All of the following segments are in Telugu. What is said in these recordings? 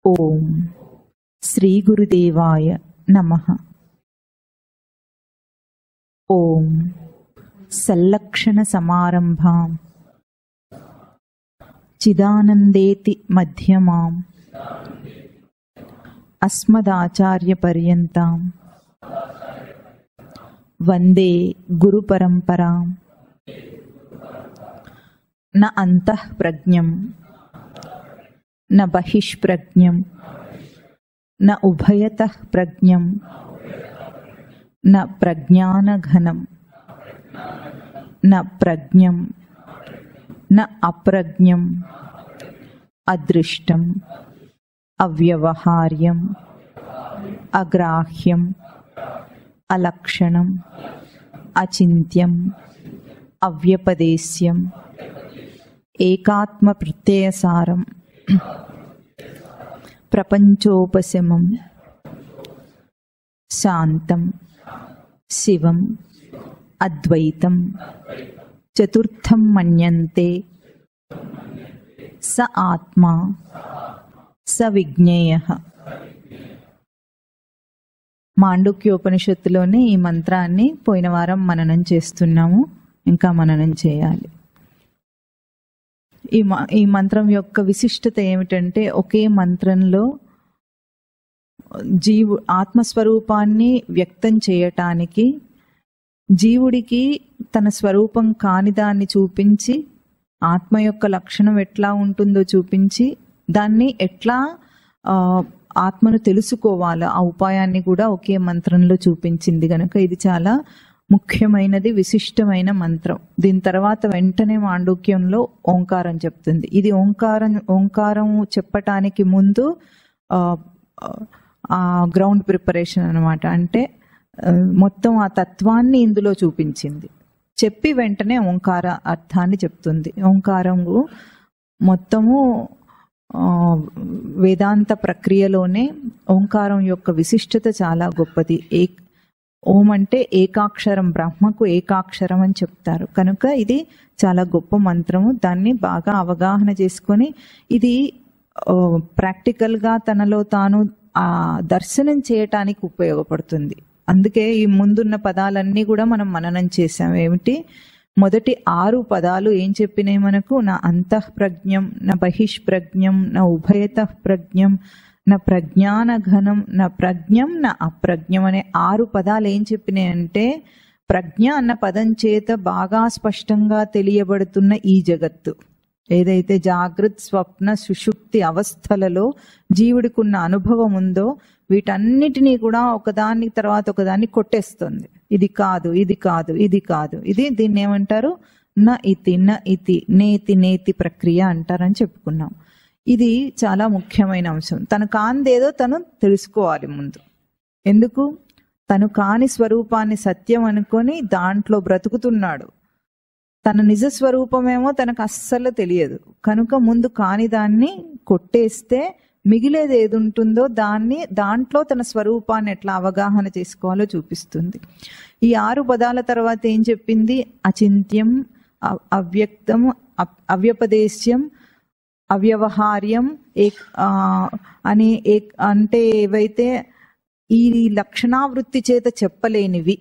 ఓం శ్రీ గురుదేవాయ నమః. ఓం సల్లక్షణ సమారంభాం చిదానందేతి మధ్యమాం అస్మదాచార్య పర్యంతాం వందే గురు పరంపరాం. న అంతః ప్రజ్ఞం న బహిష్ప్రజ్ఞం న ఉభయతః ప్రజ్ఞం న ప్రజ్ఞానఘనం న ప్రజ్ఞం న అప్రజ్ఞం అదృష్టం అవ్యవహార్యం అగ్రాహ్యం అలక్షణం అచింత్యం అవ్యపదేశ్యం ఏకాత్మ ప్రత్యయసారం ప్రపంచోపశమం శాంతం శివం అద్వైతం చతుర్థం మన్యంతే స ఆత్మా స విజ్ఞేయః. మాండుక్యోపనిషత్తులోనే ఈ మంత్రాన్ని పోయిన వారం మననం చేస్తున్నాము, ఇంకా మననం చేయాలి. ఈ మంత్రం యొక్క విశిష్టత ఏమిటంటే, ఒకే మంత్రంలో ఆత్మస్వరూపాన్ని వ్యక్తం చేయటానికి జీవుడికి తన స్వరూపం కాని దాన్ని చూపించి, ఆత్మ యొక్క లక్షణం ఎట్లా ఉంటుందో చూపించి, దాన్ని ఎట్లా ఆత్మను తెలుసుకోవాలో ఆ ఉపాయాన్ని కూడా ఒకే మంత్రంలో చూపించింది కనుక ఇది చాలా ముఖ్యమైనది, విశిష్టమైన మంత్రం. దీని తర్వాత వెంటనే మాండూక్యంలో ఓంకారం చెప్తుంది. ఇది ఓంకారం చెప్పటానికి ముందు ఆ గ్రౌండ్ ప్రిపరేషన్ అన్నమాట. అంటే మొత్తం ఆ తత్వాన్ని ఇందులో చూపించింది. చెప్పి వెంటనే ఓంకార అర్థాన్ని చెప్తుంది. ఓంకారము మొత్తము వేదాంత ప్రక్రియలోనే ఓంకారం యొక్క విశిష్టత చాలా గొప్పది. ఓం అంటే ఏకాక్షరం, బ్రహ్మకు ఏకాక్షరం అని చెప్తారు కనుక ఇది చాలా గొప్ప మంత్రము. దాన్ని బాగా అవగాహన చేసుకొని ఇది ప్రాక్టికల్గా తనలో తాను దర్శనం చేయటానికి ఉపయోగపడుతుంది. అందుకే ఈ ముందున్న పదాలన్నీ కూడా మనం మననం చేసాం. ఏమిటి? మొదటి 6 పదాలు ఏం చెప్పినాయి మనకు? నా అంతః ప్రజ్ఞం, నా బహిష్ప్రజ్ఞం, నా ఉభయతః ప్రజ్ఞం, నా ప్రజ్ఞానఘనం, నా ప్రజ్ఞం, నా అప్రజ్ఞం అనే 6 పదాలు ఏం చెప్పినాయి అంటే, ప్రజ్ఞ అన్న పదం చేత బాగా స్పష్టంగా తెలియబడుతున్న ఈ జగత్తు ఏదైతే జాగృత్ స్వప్న సుషుప్తి అవస్థలలో జీవుడికి ఉన్న అనుభవం ఉందో వీటన్నిటినీ కూడా ఒకదాని తర్వాత ఒకదాన్ని కొట్టేస్తుంది. ఇది కాదు, ఇది కాదు, ఇది కాదు, దీన్ని ఏమంటారు? న ఇతి నేతి ప్రక్రియ అంటారని చెప్పుకున్నాం. ఇది చాలా ముఖ్యమైన అంశం. తను కాందేదో తను తెలుసుకోవాలి ముందు. ఎందుకు? తను కాని స్వరూపాన్ని సత్యం అనుకొని దాంట్లో బ్రతుకుతున్నాడు. తన నిజ స్వరూపమేమో తనకు అస్సలు తెలియదు కనుక ముందు కాని దాన్ని కొట్టేస్తే మిగిలేది ఏది ఉంటుందో దాంట్లో తన స్వరూపాన్ని ఎట్లా అవగాహన చేసుకోవాలో చూపిస్తుంది. ఈ 6 పదాల తర్వాత ఏం చెప్పింది? అచింత్యం, అవ్యక్తం, అవ్యపదేశ్యం, అవ్యవహార్యం అని అంటే ఏవైతే ఈ లక్షణావృత్తి చేత చెప్పలేనివి,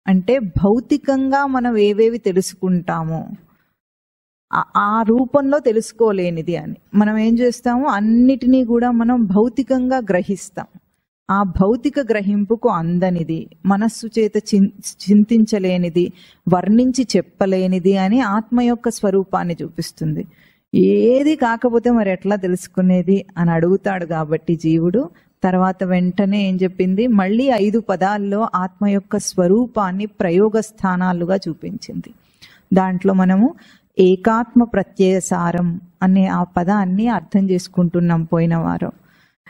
అంటే భౌతికంగా మనం ఏవేవి తెలుసుకుంటామో ఆ రూపంలో తెలుసుకోలేనిది అని మనం ఏం చేస్తాము? అన్నిటినీ కూడా మనం భౌతికంగా గ్రహిస్తాం. ఆ భౌతిక గ్రహింపుకు అందనిది, మనస్సు చేత చింతించలేనిది, వర్ణించి చెప్పలేనిది అని ఆత్మ యొక్క స్వరూపాన్ని చూపిస్తుంది. ఏది కాకపోతే మరి ఎట్లా తెలుసుకునేది అని అడుగుతాడు కాబట్టి జీవుడు. తర్వాత వెంటనే ఏం చెప్పింది? మళ్ళీ 5 పదాల్లో ఆత్మ యొక్క స్వరూపాన్ని ప్రయోగ స్థానాలుగా చూపించింది. దాంట్లో మనము ఏకాత్మ ప్రత్యయసారం అనే ఆ పదాన్ని అర్థం చేసుకుంటున్నాం పోయిన వారం.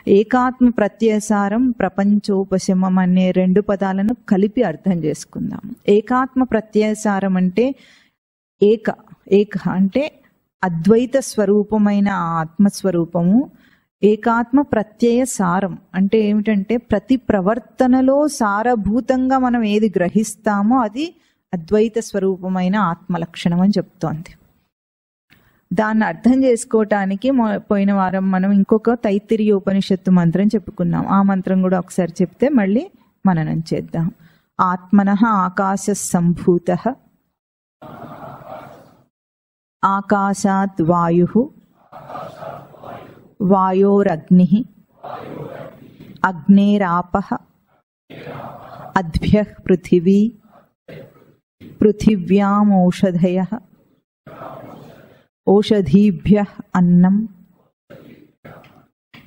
ఏకాత్మ ప్రత్యయసారం, ప్రపంచోపశమం అనే 2 పదాలను కలిపి అర్థం చేసుకుందాం. ఏకాత్మ ప్రత్యయసారం అంటే ఏక అంటే అద్వైత స్వరూపమైన ఆత్మస్వరూపము. ఏకాత్మ ప్రత్యయ సారం అంటే ఏమిటంటే, ప్రతి ప్రవర్తనలో సారభూతంగా మనం ఏది గ్రహిస్తామో అది అద్వైత స్వరూపమైన ఆత్మ లక్షణం అని చెప్తోంది. దాన్ని అర్థం చేసుకోవటానికి పోయిన వారం మనం ఇంకొక తైత్తిరీయ ఉపనిషత్తు మంత్రం చెప్పుకున్నాం. ఆ మంత్రం కూడా ఒకసారి చెప్తే మళ్ళీ మననం చేద్దాం. ఆత్మనః ఆకాశ సంభూతః ఆకాశాత్ వాయుః వాయోరగ్నిః అగ్నేరాపః అద్భ్యః పృథివీ పృథివ్యాం ఓషధయః ఓషధీభ్యః అన్నం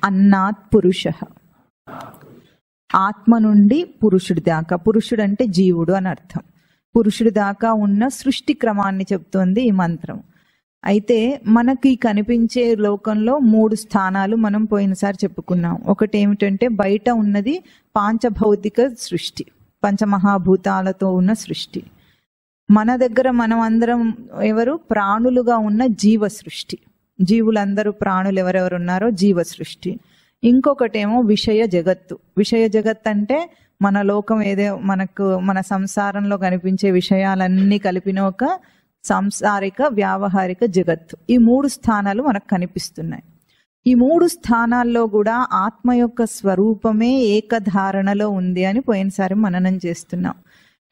అన్నాత్ పురుషః. ఆత్మ నుండి పురుషుడి దాకా, పురుషుడు అంటే జీవుడు అని అర్థం, పురుషుడి దాకా ఉన్న సృష్టి క్రమాన్ని చెప్తోంది ఈ మంత్రం. అయితే మనకి కనిపించే లోకంలో 3 స్థానాలు మనం పోయినసారి చెప్పుకున్నాం. ఒకటి ఏమిటంటే బయట ఉన్నది పాంచభౌతిక సృష్టి, పంచమహాభూతాలతో ఉన్న సృష్టి. మన దగ్గర మనం అందరం ఎవరు ప్రాణులుగా ఉన్న జీవ సృష్టి, జీవులందరూ ప్రాణులు ఎవరెవరు ఉన్నారో జీవ సృష్టి. ఇంకొకటేమో విషయ జగత్తు. విషయ జగత్ అంటే మన లోకం ఏదో మనకు మన సంసారంలో కనిపించే విషయాలన్నీ కలిపిన ఒక సాంసారిక వ్యావహారిక జగత్తు. ఈ 3 స్థానాలు మనకు కనిపిస్తున్నాయి. ఈ 3 స్థానాల్లో కూడా ఆత్మ యొక్క స్వరూపమే ఏకధారణలో ఉంది అని పోయినసారి మననం చేస్తున్నాం.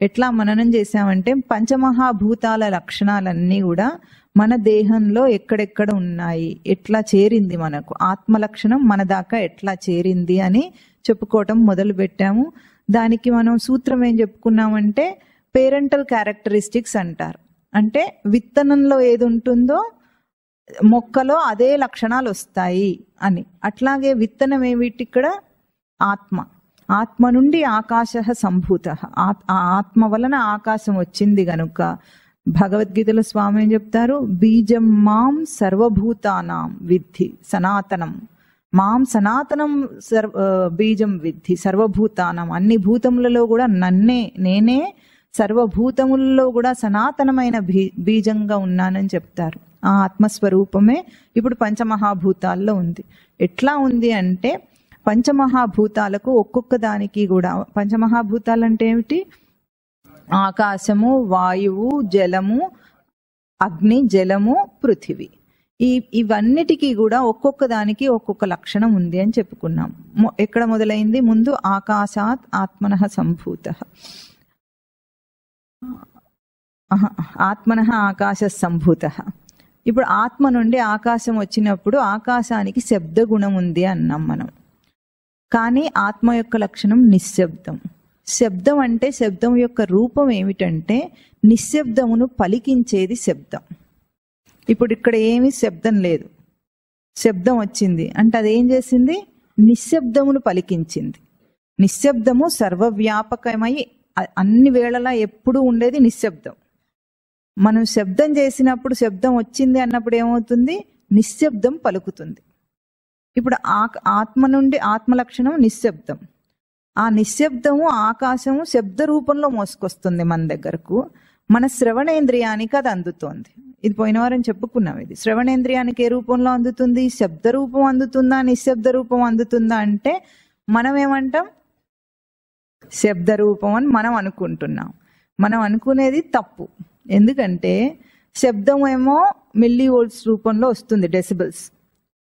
ఎట్లా మననం చేసామంటే పంచమహాభూతాల లక్షణాలన్నీ కూడా మన దేహంలో ఎక్కడెక్కడ ఉన్నాయి, ఎట్లా చేరింది, మనకు ఆత్మ లక్షణం మన దాకా ఎట్లా చేరింది అని చెప్పుకోవటం మొదలు పెట్టాము. దానికి మనం సూత్రం ఏం చెప్పుకున్నామంటే పేరెంటల్ క్యారెక్టరిస్టిక్స్ అంటారు. అంటే విత్తనంలో ఏది ఉంటుందో మొక్కలో అదే లక్షణాలు వస్తాయి అని. అట్లాగే విత్తనం ఏమిటి ఇక్కడ? ఆత్మ. ఆత్మ నుండి ఆకాశ సంభూత. ఆత్మ వలన ఆకాశం వచ్చింది గనుక భగవద్గీతలో స్వామి ఏం చెప్తారు? బీజం మాం సర్వభూతానాం విద్ధి సనాతనం. మాం సనాతనం బీజం విద్ధి సర్వభూతానం. అన్ని భూతములలో కూడా నేనే సర్వభూతములలో కూడా సనాతనమైన బీజంగా ఉన్నానని చెప్తారు. ఆ ఆత్మస్వరూపమే ఇప్పుడు పంచమహాభూతాల్లో ఉంది. ఎట్లా ఉంది అంటే పంచమహాభూతాలకు ఒక్కొక్క దానికి కూడా, పంచమహాభూతాలు అంటే ఏమిటి? ఆకాశము, వాయువు, జలము, అగ్ని, జలము, పృథివీ. ఇవన్నిటికీ కూడా ఒక్కొక్క దానికి ఒక్కొక్క లక్షణం ఉంది అని చెప్పుకున్నాం. ఎక్కడ మొదలైంది? ముందు ఆకాశాత్ ఆత్మనః సంభూతః. ఆత్మనః ఆకాశ సంభూతః. ఇప్పుడు ఆత్మ నుండి ఆకాశం వచ్చినప్పుడు ఆకాశానికి శబ్ద గుణం ఉంది అన్నాం మనం. కానీ ఆత్మ యొక్క లక్షణం నిశ్శబ్దం. శబ్దం అంటే శబ్దం యొక్క రూపం ఏమిటంటే నిశ్శబ్దమును పలికించేది శబ్దం. ఇప్పుడు ఇక్కడ ఏమీ శబ్దం లేదు, శబ్దం వచ్చింది అంటే అదేం చేసింది? నిశ్శబ్దమును పలికించింది. నిశ్శబ్దము సర్వవ్యాపకమై అన్ని వేళలా ఎప్పుడు ఉండేది నిశ్శబ్దం. మనం శబ్దం చేసినప్పుడు, శబ్దం వచ్చింది అన్నప్పుడు ఏమవుతుంది? నిశ్శబ్దం పలుకుతుంది. ఇప్పుడు ఆత్మ నుండి ఆత్మ లక్షణం నిశ్శబ్దం. ఆ నిశ్శబ్దము ఆకాశము శబ్ద రూపంలో మోసుకొస్తుంది మన దగ్గరకు. మన శ్రవణేంద్రియానికి అది అందుతోంది. ఇది పోయిన వారం చెప్పుకున్నాం. ఇది శ్రవణేంద్రియానికి ఏ రూపంలో అందుతుంది? శబ్ద రూపం అందుతుందా, నిశ్శబ్ద రూపం అందుతుందా అంటే మనం ఏమంటాం? శబ్ద రూపం అని మనం అనుకుంటున్నాం. మనం అనుకునేది తప్పు. ఎందుకంటే శబ్దం ఏమో మిల్లీ వోల్ట్స్ రూపంలో వస్తుంది, డెసిబల్స్.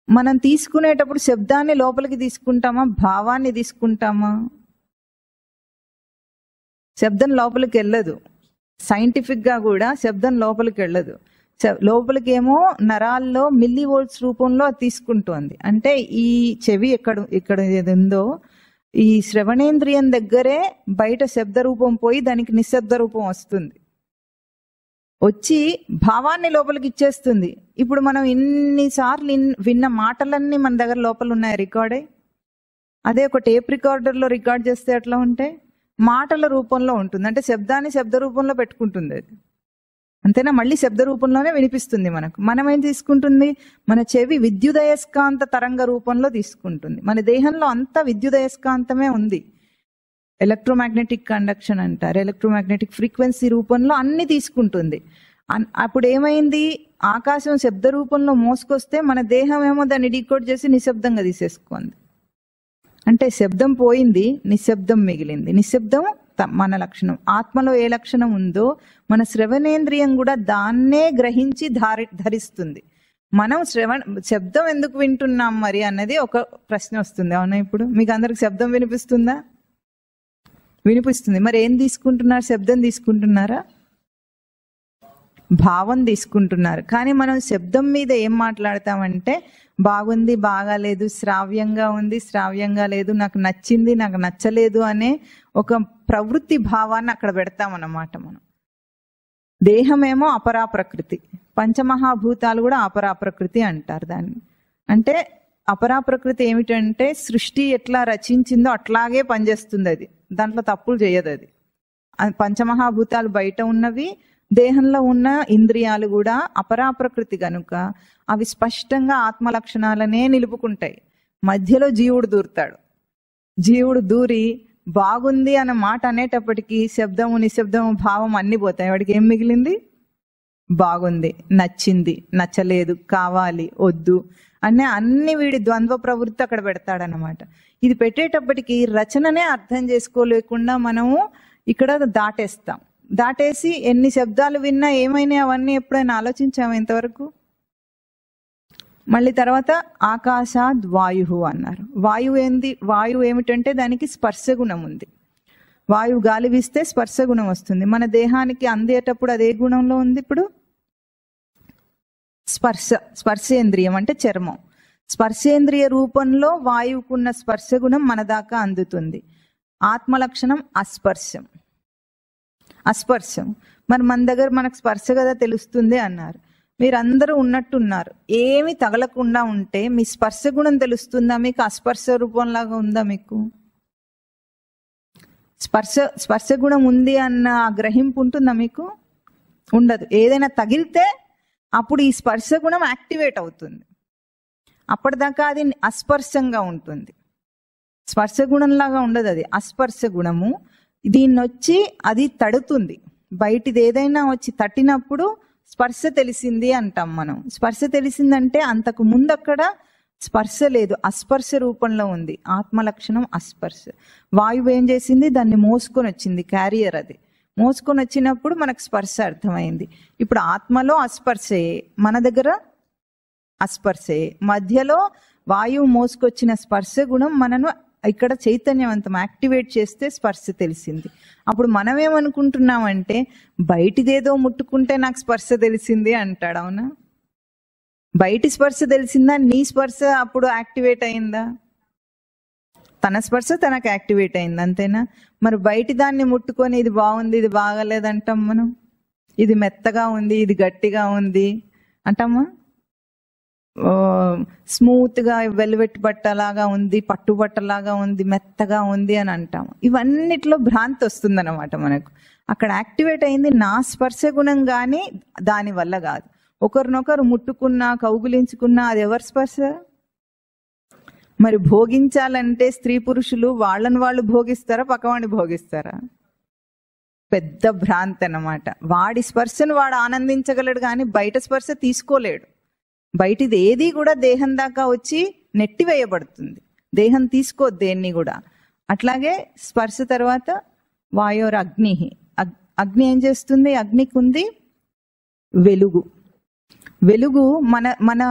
మనం తీసుకునేటప్పుడు శబ్దాన్ని లోపలికి తీసుకుంటామా, భావాన్ని తీసుకుంటామా? శబ్దం లోపలికి వెళ్ళదు. సైంటిఫిక్ గా కూడా శబ్దం లోపలికి వెళ్ళదు. లోపలికి ఏమో నరాల్లో మిల్లీ వోల్ట్స్ రూపంలో తీసుకుంటోంది. అంటే ఈ చెవి ఇక్కడ ఏది ఉందో ఈ శ్రవణేంద్రియం దగ్గరే బయట శబ్ద రూపం పోయి దానికి నిశ్శబ్ద రూపం వస్తుంది, వచ్చి భావాన్ని లోపలికి ఇచ్చేస్తుంది. ఇప్పుడు మనం ఇన్నిసార్లు విన్న మాటలన్నీ మన దగ్గర లోపల ఉన్నాయి, రికార్డ్ అయ్యి. అదే ఒక టేప్ రికార్డర్లో రికార్డ్ చేస్తే ఎట్లా ఉంటాయి? మాటల రూపంలో ఉంటుంది. అంటే శబ్దాన్ని శబ్ద రూపంలో పెట్టుకుంటుంది అది, అంతేనా? మళ్ళీ శబ్ద రూపంలోనే వినిపిస్తుంది మనకు. మనం ఏం తీసుకుంటుంది? మన చెవి విద్యుదయస్కాంత తరంగ రూపంలో తీసుకుంటుంది. మన దేహంలో అంతా విద్యుదయస్కాంతమే ఉంది. ఎలక్ట్రోమాగ్నెటిక్ కండక్షన్ అంటారు. ఎలక్ట్రోమాగ్నెటిక్ ఫ్రీక్వెన్సీ రూపంలో అన్ని తీసుకుంటుంది. అప్పుడు ఏమైంది? ఆకాశం శబ్ద రూపంలో మోసుకొస్తే మన దేహం ఏమో దాన్ని డీకోడ్ చేసి నిశ్శబ్దంగా తీసేసుకుంది. అంటే శబ్దం పోయింది, నిశ్శబ్దం మిగిలింది. నిశ్శబ్దం మన లక్షణం. ఆత్మలో ఏ లక్షణం ఉందో మన శ్రవణేంద్రియం కూడా దాన్నే గ్రహించి ధరిస్తుంది. మనం శబ్దం ఎందుకు వింటున్నాం మరి అన్నది ఒక ప్రశ్న వస్తుంది. అవునా? ఇప్పుడు మీకు అందరికి శబ్దం వినిపిస్తుందా? వినిపిస్తుంది. మరి ఏం తీసుకుంటున్నారు? శబ్దం తీసుకుంటున్నారా? భావం తీసుకుంటున్నారు. కానీ మనం శబ్దం మీద ఏం మాట్లాడతామంటే బాగుంది, బాగాలేదు, శ్రావ్యంగా ఉంది, శ్రావ్యంగా లేదు, నాకు నచ్చింది, నాకు నచ్చలేదు అనే ఒక ప్రవృత్తి భావాన్ని అక్కడ పెడతామన్నమాట. మనం దేహమేమో అపరా ప్రకృతి, పంచమహాభూతాలు కూడా అపరా ప్రకృతి అంటారు దాన్ని. అంటే అపరా ప్రకృతి ఏమిటంటే సృష్టి ఎట్లా రచించిందో అట్లాగే పనిచేస్తుంది. అది దాంట్లో తప్పులు చేయదు. అది పంచమహాభూతాలు బయట ఉన్నవి, దేహంలో ఉన్న ఇంద్రియాలు కూడా అపరా ప్రకృతి కనుక అవి స్పష్టంగా ఆత్మ లక్షణాలనే నిలుపుకుంటాయి. మధ్యలో జీవుడు దూరుతాడు. జీవుడు దూరి బాగుంది అన్న మాట అనేటప్పటికీ శబ్దము, నిశ్శబ్దము, భావం అన్ని పోతాయి. వాడికి ఏం మిగిలింది? బాగుంది, నచ్చింది, నచ్చలేదు, కావాలి, వద్దు అన్ని వీడి ద్వంద్వ ప్రవృత్తి అక్కడ పెడతాడనమాట. ఇది పెట్టేటప్పటికి రచననే అర్థం చేసుకోలేకుండా మనము ఇక్కడ దాటేస్తాం. దాటేసి ఎన్ని శబ్దాలు విన్నా ఏమైనా అవన్నీ ఎప్పుడైనా ఆలోచించాము ఇంతవరకు? మళ్ళీ తర్వాత ఆకాశాద్ వాయు అన్నారు. వాయువు ఏంది? వాయువు ఏమిటంటే దానికి స్పర్శగుణం ఉంది. వాయువు గాలి వీస్తే స్పర్శగుణం వస్తుంది. మన దేహానికి అందేటప్పుడు అదే గుణంలో ఉంది. ఇప్పుడు స్పర్శేంద్రియం అంటే చర్మం. స్పర్శేంద్రియ రూపంలో వాయువుకున్న స్పర్శగుణం మన దాకా అందుతుంది. ఆత్మలక్షణం అస్పర్శం. మరి మన దగ్గర మనకు స్పర్శ కదా తెలుస్తుంది అన్నారు. మీరందరూ ఉన్నట్టున్నారు. ఏమి తగలకుండా ఉంటే మీ స్పర్శ గుణం తెలుస్తుందా? మీకు అస్పర్శ రూపంలాగా ఉందా? మీకు స్పర్శ గుణం ఉంది అన్న గ్రహింపు ఉంటుందా? మీకు ఉండదు. ఏదైనా తగిలితే అప్పుడు ఈ స్పర్శ గుణం యాక్టివేట్ అవుతుంది. అప్పటిదాకా అది అస్పర్శంగా ఉంటుంది. స్పర్శ గుణంలాగా ఉండదు. అది అస్పర్శ గుణము. దీన్ని వచ్చి అది తడుతుంది. బయటిది ఏదైనా వచ్చి తట్టినప్పుడు స్పర్శ తెలిసింది అంటాం మనం. స్పర్శ తెలిసిందంటే అంతకు ముందు అక్కడ స్పర్శ లేదు, అస్పర్శ రూపంలో ఉంది. ఆత్మ లక్షణం అస్పర్శ. వాయువు ఏం చేసింది? దాన్ని మోసుకొని వచ్చింది. క్యారియర్ అది మోసుకొని వచ్చినప్పుడు మనకు స్పర్శ అర్థమైంది. ఇప్పుడు ఆత్మలో అస్పర్శయే, మన దగ్గర అస్పర్శయే. మధ్యలో వాయువు మోసుకొచ్చిన స్పర్శ గుణం మనను ఇక్కడ చైతన్యవంతం యాక్టివేట్ చేస్తే స్పర్శ తెలిసింది. అప్పుడు మనం ఏమనుకుంటున్నామంటే బయటిదేదో ముట్టుకుంటే నాకు స్పర్శ తెలిసింది అంటాడు. అవునా? బయటి స్పర్శ తెలిసిందా? నీ స్పర్శ అప్పుడు యాక్టివేట్ అయిందా? తన స్పర్శ తనకు యాక్టివేట్ అయింది, అంతేనా? మరి బయటి దాన్ని ముట్టుకొని ఇది బాగుంది, ఇది బాగలేదంటాం మనం. ఇది మెత్తగా ఉంది, ఇది గట్టిగా ఉంది అంటామా? స్మూత్గా వెల్వెట్ బట్టలాగా ఉంది, పట్టు బట్టలాగా ఉంది, మెత్తగా ఉంది అని అంటాము. ఇవన్నిట్లో భ్రాంతి వస్తుందన్నమాట మనకు. అక్కడ యాక్టివేట్ అయింది నా స్పర్శ గుణం, కానీ దాని వల్ల కాదు. ఒకరినొకరు ముట్టుకున్నా, కౌగులించుకున్నా అది ఎవరి స్పర్శ? మరి భోగించాలంటే స్త్రీ పురుషులు వాళ్ళని వాళ్ళు భోగిస్తారా, పక్కవాడిని భోగిస్తారా? పెద్ద భ్రాంతి అన్నమాట. వాడి స్పర్శను వాడు ఆనందించగలడు కానీ బయట స్పర్శ తీసుకోలేడు. బయటిది ఏది కూడా దేహం దాకా వచ్చి నెట్టివేయబడుతుంది. దేహం తీసుకోదు దేన్ని కూడా. అట్లాగే స్పర్శ తర్వాత వాయోర్ అగ్ని. అగ్ని ఏం చేస్తుంది? అగ్నికి ఉంది వెలుగు. వెలుగు మన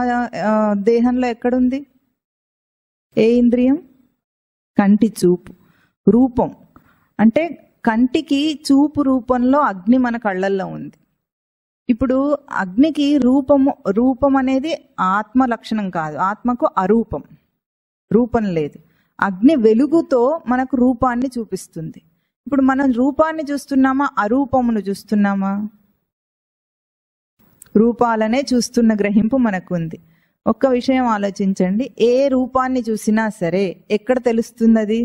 దేహంలో ఎక్కడుంది? ఏ ఇంద్రియం? కంటి చూపు. రూపం అంటే కంటికి చూపు రూపంలో అగ్ని మన కళ్ళల్లో ఉంది. ఇప్పుడు అగ్నికి రూపం అనేది ఆత్మ లక్షణం కాదు. ఆత్మకు అరూపం, రూపం లేదు. అగ్ని వెలుగుతో మనకు రూపాన్ని చూపిస్తుంది. ఇప్పుడు మనం రూపాన్ని చూస్తున్నామా, అరూపమును చూస్తున్నామా? రూపాలనే చూస్తున్న గ్రహింపు మనకు ఉంది. ఒక్క విషయం ఆలోచించండి. ఏ రూపాన్ని చూసినా సరే ఎక్కడ తెలుస్తుంది అది?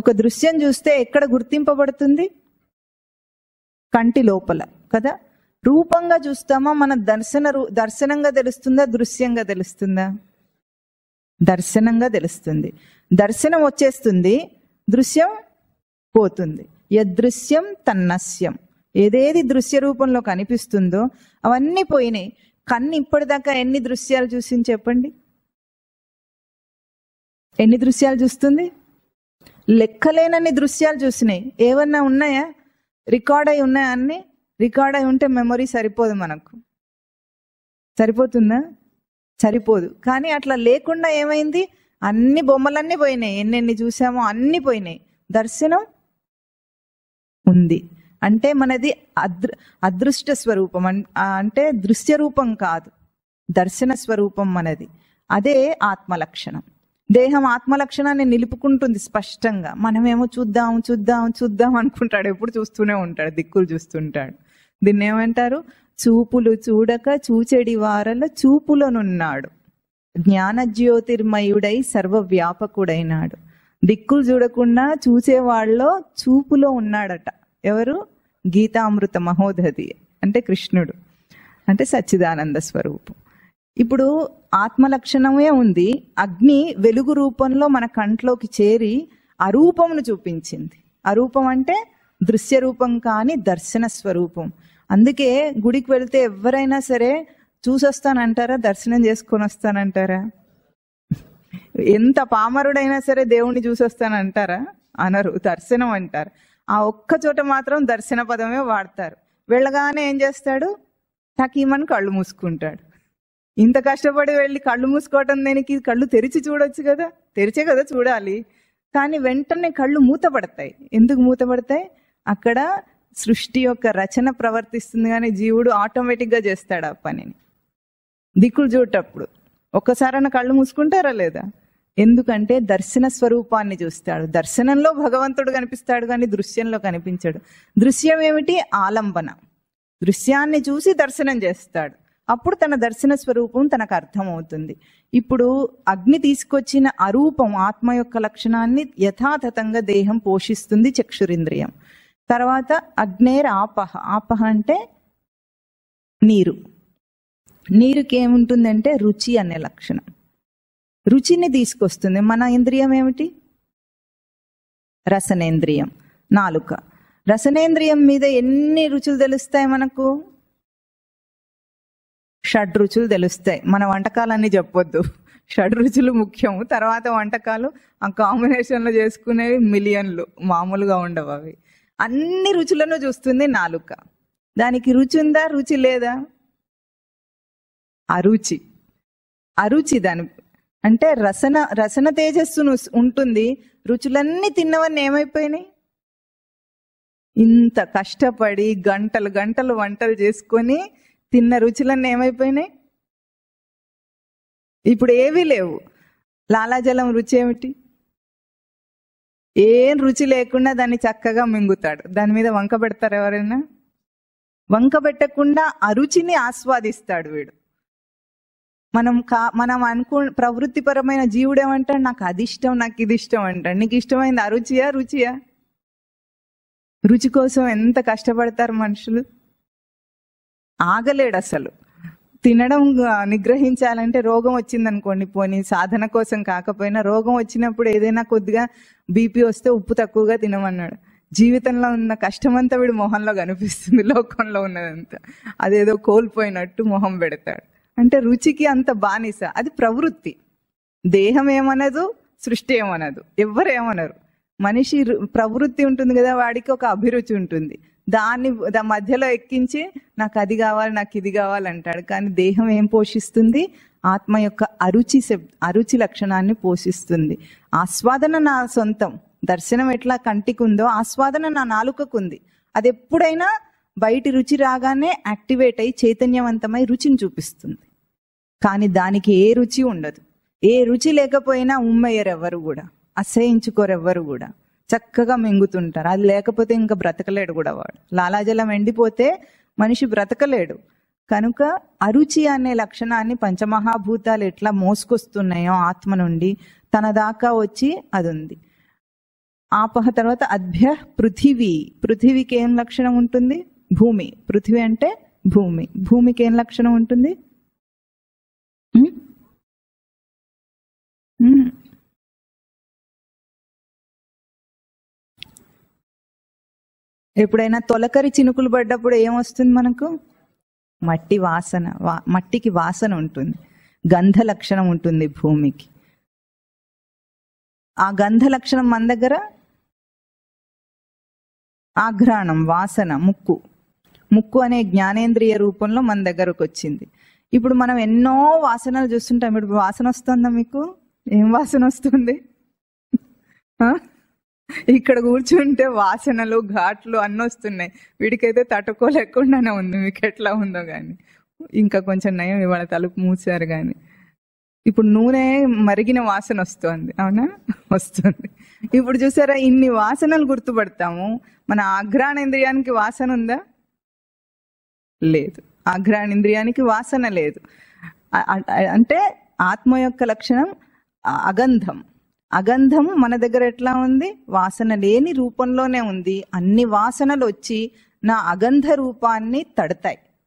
ఒక దృశ్యం చూస్తే ఎక్కడ గుర్తింపబడుతుంది? కంటి లోపల కదా. రూపంగా చూస్తామా, మన దర్శనంగా తెలుస్తుందా, దృశ్యంగా తెలుస్తుందా? దర్శనంగా తెలుస్తుంది. దర్శనం వచ్చేస్తుంది, దృశ్యం పోతుంది. యదృశ్యం తన్నస్యం. ఏదేది దృశ్య రూపంలో కనిపిస్తుందో అవన్నీ పోయినాయి. కన్ను ఇప్పటిదాకా ఎన్ని దృశ్యాలు చూసింది చెప్పండి? ఎన్ని దృశ్యాలు చూస్తుంది? లెక్కలేనన్ని దృశ్యాలు చూసినాయి. ఏమన్నా ఉన్నాయా? రికార్డ్ అయి ఉన్నాయా? అన్ని రికార్డ్ అయి ఉంటే మెమొరీ సరిపోదు మనకు. సరిపోతుందా? సరిపోదు. కానీ అట్లా లేకుండా ఏమైంది, అన్ని బొమ్మలన్నీ పోయినాయి, ఎన్నెన్ని చూసామో అన్ని పోయినాయి. దర్శనం ఉంది. అంటే మనది అదృష్ట స్వరూపం, అంటే దృశ్య రూపం కాదు, దర్శన స్వరూపం మనది. అదే ఆత్మలక్షణం. దేహం ఆత్మలక్షణాన్ని నిలుపుకుంటుంది స్పష్టంగా. మనమేమో చూద్దాం చూద్దాం చూద్దాం అనుకుంటాడు, ఎప్పుడు చూస్తూనే ఉంటాడు, దిక్కులు చూస్తుంటాడు. దీన్ని ఏమంటారు? చూపులు చూడక చూచెడి వారల చూపులోనున్నాడు, జ్ఞాన జ్యోతిర్మయుడై సర్వవ్యాపకుడైనాడు. దిక్కులు చూడకుండా చూసేవాళ్ళలో చూపులో ఉన్నాడట. ఎవరు? గీతామృత మహోదధి అంటే కృష్ణుడు, అంటే సచ్చిదానంద స్వరూపం. ఇప్పుడు ఆత్మలక్షణమే ఉంది. అగ్ని వెలుగు రూపంలో మన కంట్లోకి చేరి అరూపమును చూపించింది. అరూపం అంటే దృశ్య రూపం కాని దర్శన స్వరూపం. అందుకే గుడికి వెళ్తే ఎవరైనా సరే చూసొస్తానంటారా, దర్శనం చేసుకొని వస్తానంటారా? ఎంత పామరుడైనా సరే దేవుణ్ణి చూసొస్తానంటారా? అనరు, దర్శనం అంటారు. ఆ ఒక్క చోట మాత్రం దర్శన పదమే వాడతారు. వెళ్ళగానే ఏం చేస్తాడు? తకీమని కళ్ళు మూసుకుంటాడు. ఇంత కష్టపడి వెళ్ళి కళ్ళు మూసుకోవటం దేనికి? కళ్ళు తెరిచి చూడొచ్చు కదా, తెరిచే కదా చూడాలి. కానీ వెంటనే కళ్ళు మూతపడతాయి. ఎందుకు మూతపడతాయి? అక్కడ సృష్టి యొక్క రచన ప్రవర్తిస్తుంది, కానీ జీవుడు ఆటోమేటిక్గా చేస్తాడు ఆ పనిని. దిక్కులు చూడటప్పుడు ఒక్కసారైనా కళ్ళు మూసుకుంటారా లేదా? ఎందుకంటే దర్శన స్వరూపాన్ని చూస్తాడు. దర్శనంలో భగవంతుడు కనిపిస్తాడు, కానీ దృశ్యంలో కనిపించడు. దృశ్యం ఏమిటి? ఆలంబన. దృశ్యాన్ని చూసి దర్శనం చేస్తాడు. అప్పుడు తన దర్శన స్వరూపం తనకు అర్థమవుతుంది. ఇప్పుడు అగ్ని తీసుకొచ్చిన అరూపం ఆత్మ యొక్క లక్షణాన్ని యథాతథంగా దేహం పోషిస్తుంది, చక్షురింద్రియం. తర్వాత అగ్నేర్ ఆపహ. ఆపహ అంటే నీరు. నీరుకి ఏముంటుందంటే రుచి అనే లక్షణం. రుచిని తీసుకొస్తుంది. మన ఇంద్రియం ఏమిటి? రసనేంద్రియం, నాలుక. రసనేంద్రియం మీద ఎన్ని రుచులు తెలుస్తాయి మనకు? షడ్రుచులు తెలుస్తాయి. మన వంటకాలన్నీ చెప్పొద్దు, షడ్రుచులు ముఖ్యము. తర్వాత వంటకాలు ఆ కాంబినేషన్లో చేసుకునేవి మిలియన్లు, మామూలుగా ఉండవు అవి. అన్ని రుచులను చూస్తుంది నాలుక. దానికి రుచి ఉందా? రుచి లేదా? అరుచి. అరుచి దాని అంటే రసన తేజస్సును ఉంటుంది. రుచులన్నీ తిన్నవన్నీ ఏమైపోయినాయి? ఇంత కష్టపడి గంటలు గంటలు వంటలు చేసుకొని తిన్న రుచులన్నీ ఏమైపోయినాయి? ఇప్పుడు ఏవీ లేవు. లాలాజలం రుచి ఏమిటి? ఏం రుచి లేకుండా దాన్ని చక్కగా మింగుతాడు. దాని మీద వంక పెడతారు ఎవరైనా? వంక పెట్టకుండా అరుచిని ఆస్వాదిస్తాడు వీడు. మనం ప్రవృత్తిపరమైన జీవుడు ఏమంటాడు? నాకు అది ఇష్టం, నాకు ఇది ఇష్టం అంటాడు. నీకు ఇష్టమైంది అరుచియా రుచియా? రుచి కోసం ఎంత కష్టపడతారు మనుషులు. ఆగలేడు అసలు. తినడం నిగ్రహించాలంటే రోగం వచ్చిందనుకోండి, పోనీ సాధన కోసం కాకపోయినా రోగం వచ్చినప్పుడు ఏదైనా కొద్దిగా బీపీ వస్తే ఉప్పు తక్కువగా తినమన్నాడు. జీవితంలో ఉన్న కష్టమంతా వీడు మొహంలో కనిపిస్తుంది, లోకంలో ఉన్నదంతా. అదేదో కోల్పోయినట్టు మొహం పెడతాడు. అంటే రుచికి అంత బానిస. అది ప్రవృత్తి. దేహం ఏమనదు, సృష్టి ఏమనదు, ఎవ్వరేమనరు. మనిషి ప్రవృత్తి ఉంటుంది కదా, వాడికి ఒక అభిరుచి ఉంటుంది. దాన్ని మధ్యలో ఎక్కించి నాకు అది కావాలి, నాకు ఇది కావాలంటాడు. కానీ దేహం ఏం పోషిస్తుంది? ఆత్మ యొక్క అరుచి లక్షణాన్ని పోషిస్తుంది. ఆస్వాదన నా సొంతం. దర్శనం ఎట్లా కంటికి ఉందో ఆస్వాదన నా నాలుకకుంది. అది ఎప్పుడైనా బయటి రుచి రాగానే యాక్టివేట్ అయి చైతన్యవంతమై రుచిని చూపిస్తుంది. కానీ దానికి ఏ రుచి ఉండదు. ఏ రుచి లేకపోయినా ఉమ్మయ్యరెవ్వరు కూడా, అసహించుకోరెవ్వరు కూడా, చక్కగా మింగుతుంటారు. అది లేకపోతే ఇంకా బ్రతకలేడు కూడా వాడు. లాలాజలం ఎండిపోతే మనిషి బ్రతకలేడు. కనుక అరుచి అనే లక్షణాన్ని పంచమహాభూతాలు ఎట్లా మోసుకొస్తున్నాయో ఆత్మ నుండి తన దాకా వచ్చి అది ఉంది. ఆపహ తర్వాత అద్భ్య పృథివీ. పృథివీకి ఏం లక్షణం ఉంటుంది? భూమి. పృథివీ అంటే భూమి. భూమికి ఏం లక్షణం ఉంటుంది? ఎప్పుడైనా తొలకరి చినుకులు పడ్డప్పుడు ఏమొస్తుంది మనకు? మట్టి వాసన. మట్టికి వాసన ఉంటుంది, గంధ లక్షణం ఉంటుంది భూమికి. ఆ గంధ లక్షణం మన దగ్గర ఆఘ్రాణం, వాసన, ముక్కు. ముక్కు అనే జ్ఞానేంద్రియ రూపంలో మన దగ్గరకు వచ్చింది. ఇప్పుడు మనం ఎన్నో వాసనలు చూస్తుంటాం. ఇప్పుడు వాసన వస్తుందా మీకు? ఏం వాసన వస్తుంది? ఇక్కడ కూర్చుంటే వాసనలు ఘాట్లు అన్నీ వస్తున్నాయి. వీడికైతే తట్టుకోలేకుండానే ఉంది. మీకు ఎట్లా ఉందో కానీ, ఇంకా కొంచెం నయం ఇవాళ తలుపు మూసారు కానీ. ఇప్పుడు నూనె మరిగిన వాసన వస్తుంది, అవునా? వస్తుంది. ఇప్పుడు చూసారా, ఇన్ని వాసనలు గుర్తుపడతాము. మన ఆఘ్రాణేంద్రియానికి వాసన ఉందా? లేదు. ఆఘ్రాణేంద్రియానికి వాసన లేదు. అంటే ఆత్మ యొక్క లక్షణం అగంధం. అగంధం మన దగ్గర ఎట్లా ఉంది? వాసన లేని రూపంలోనే ఉంది. అన్ని వాసనలు వచ్చి నా అగంధ రూపాన్ని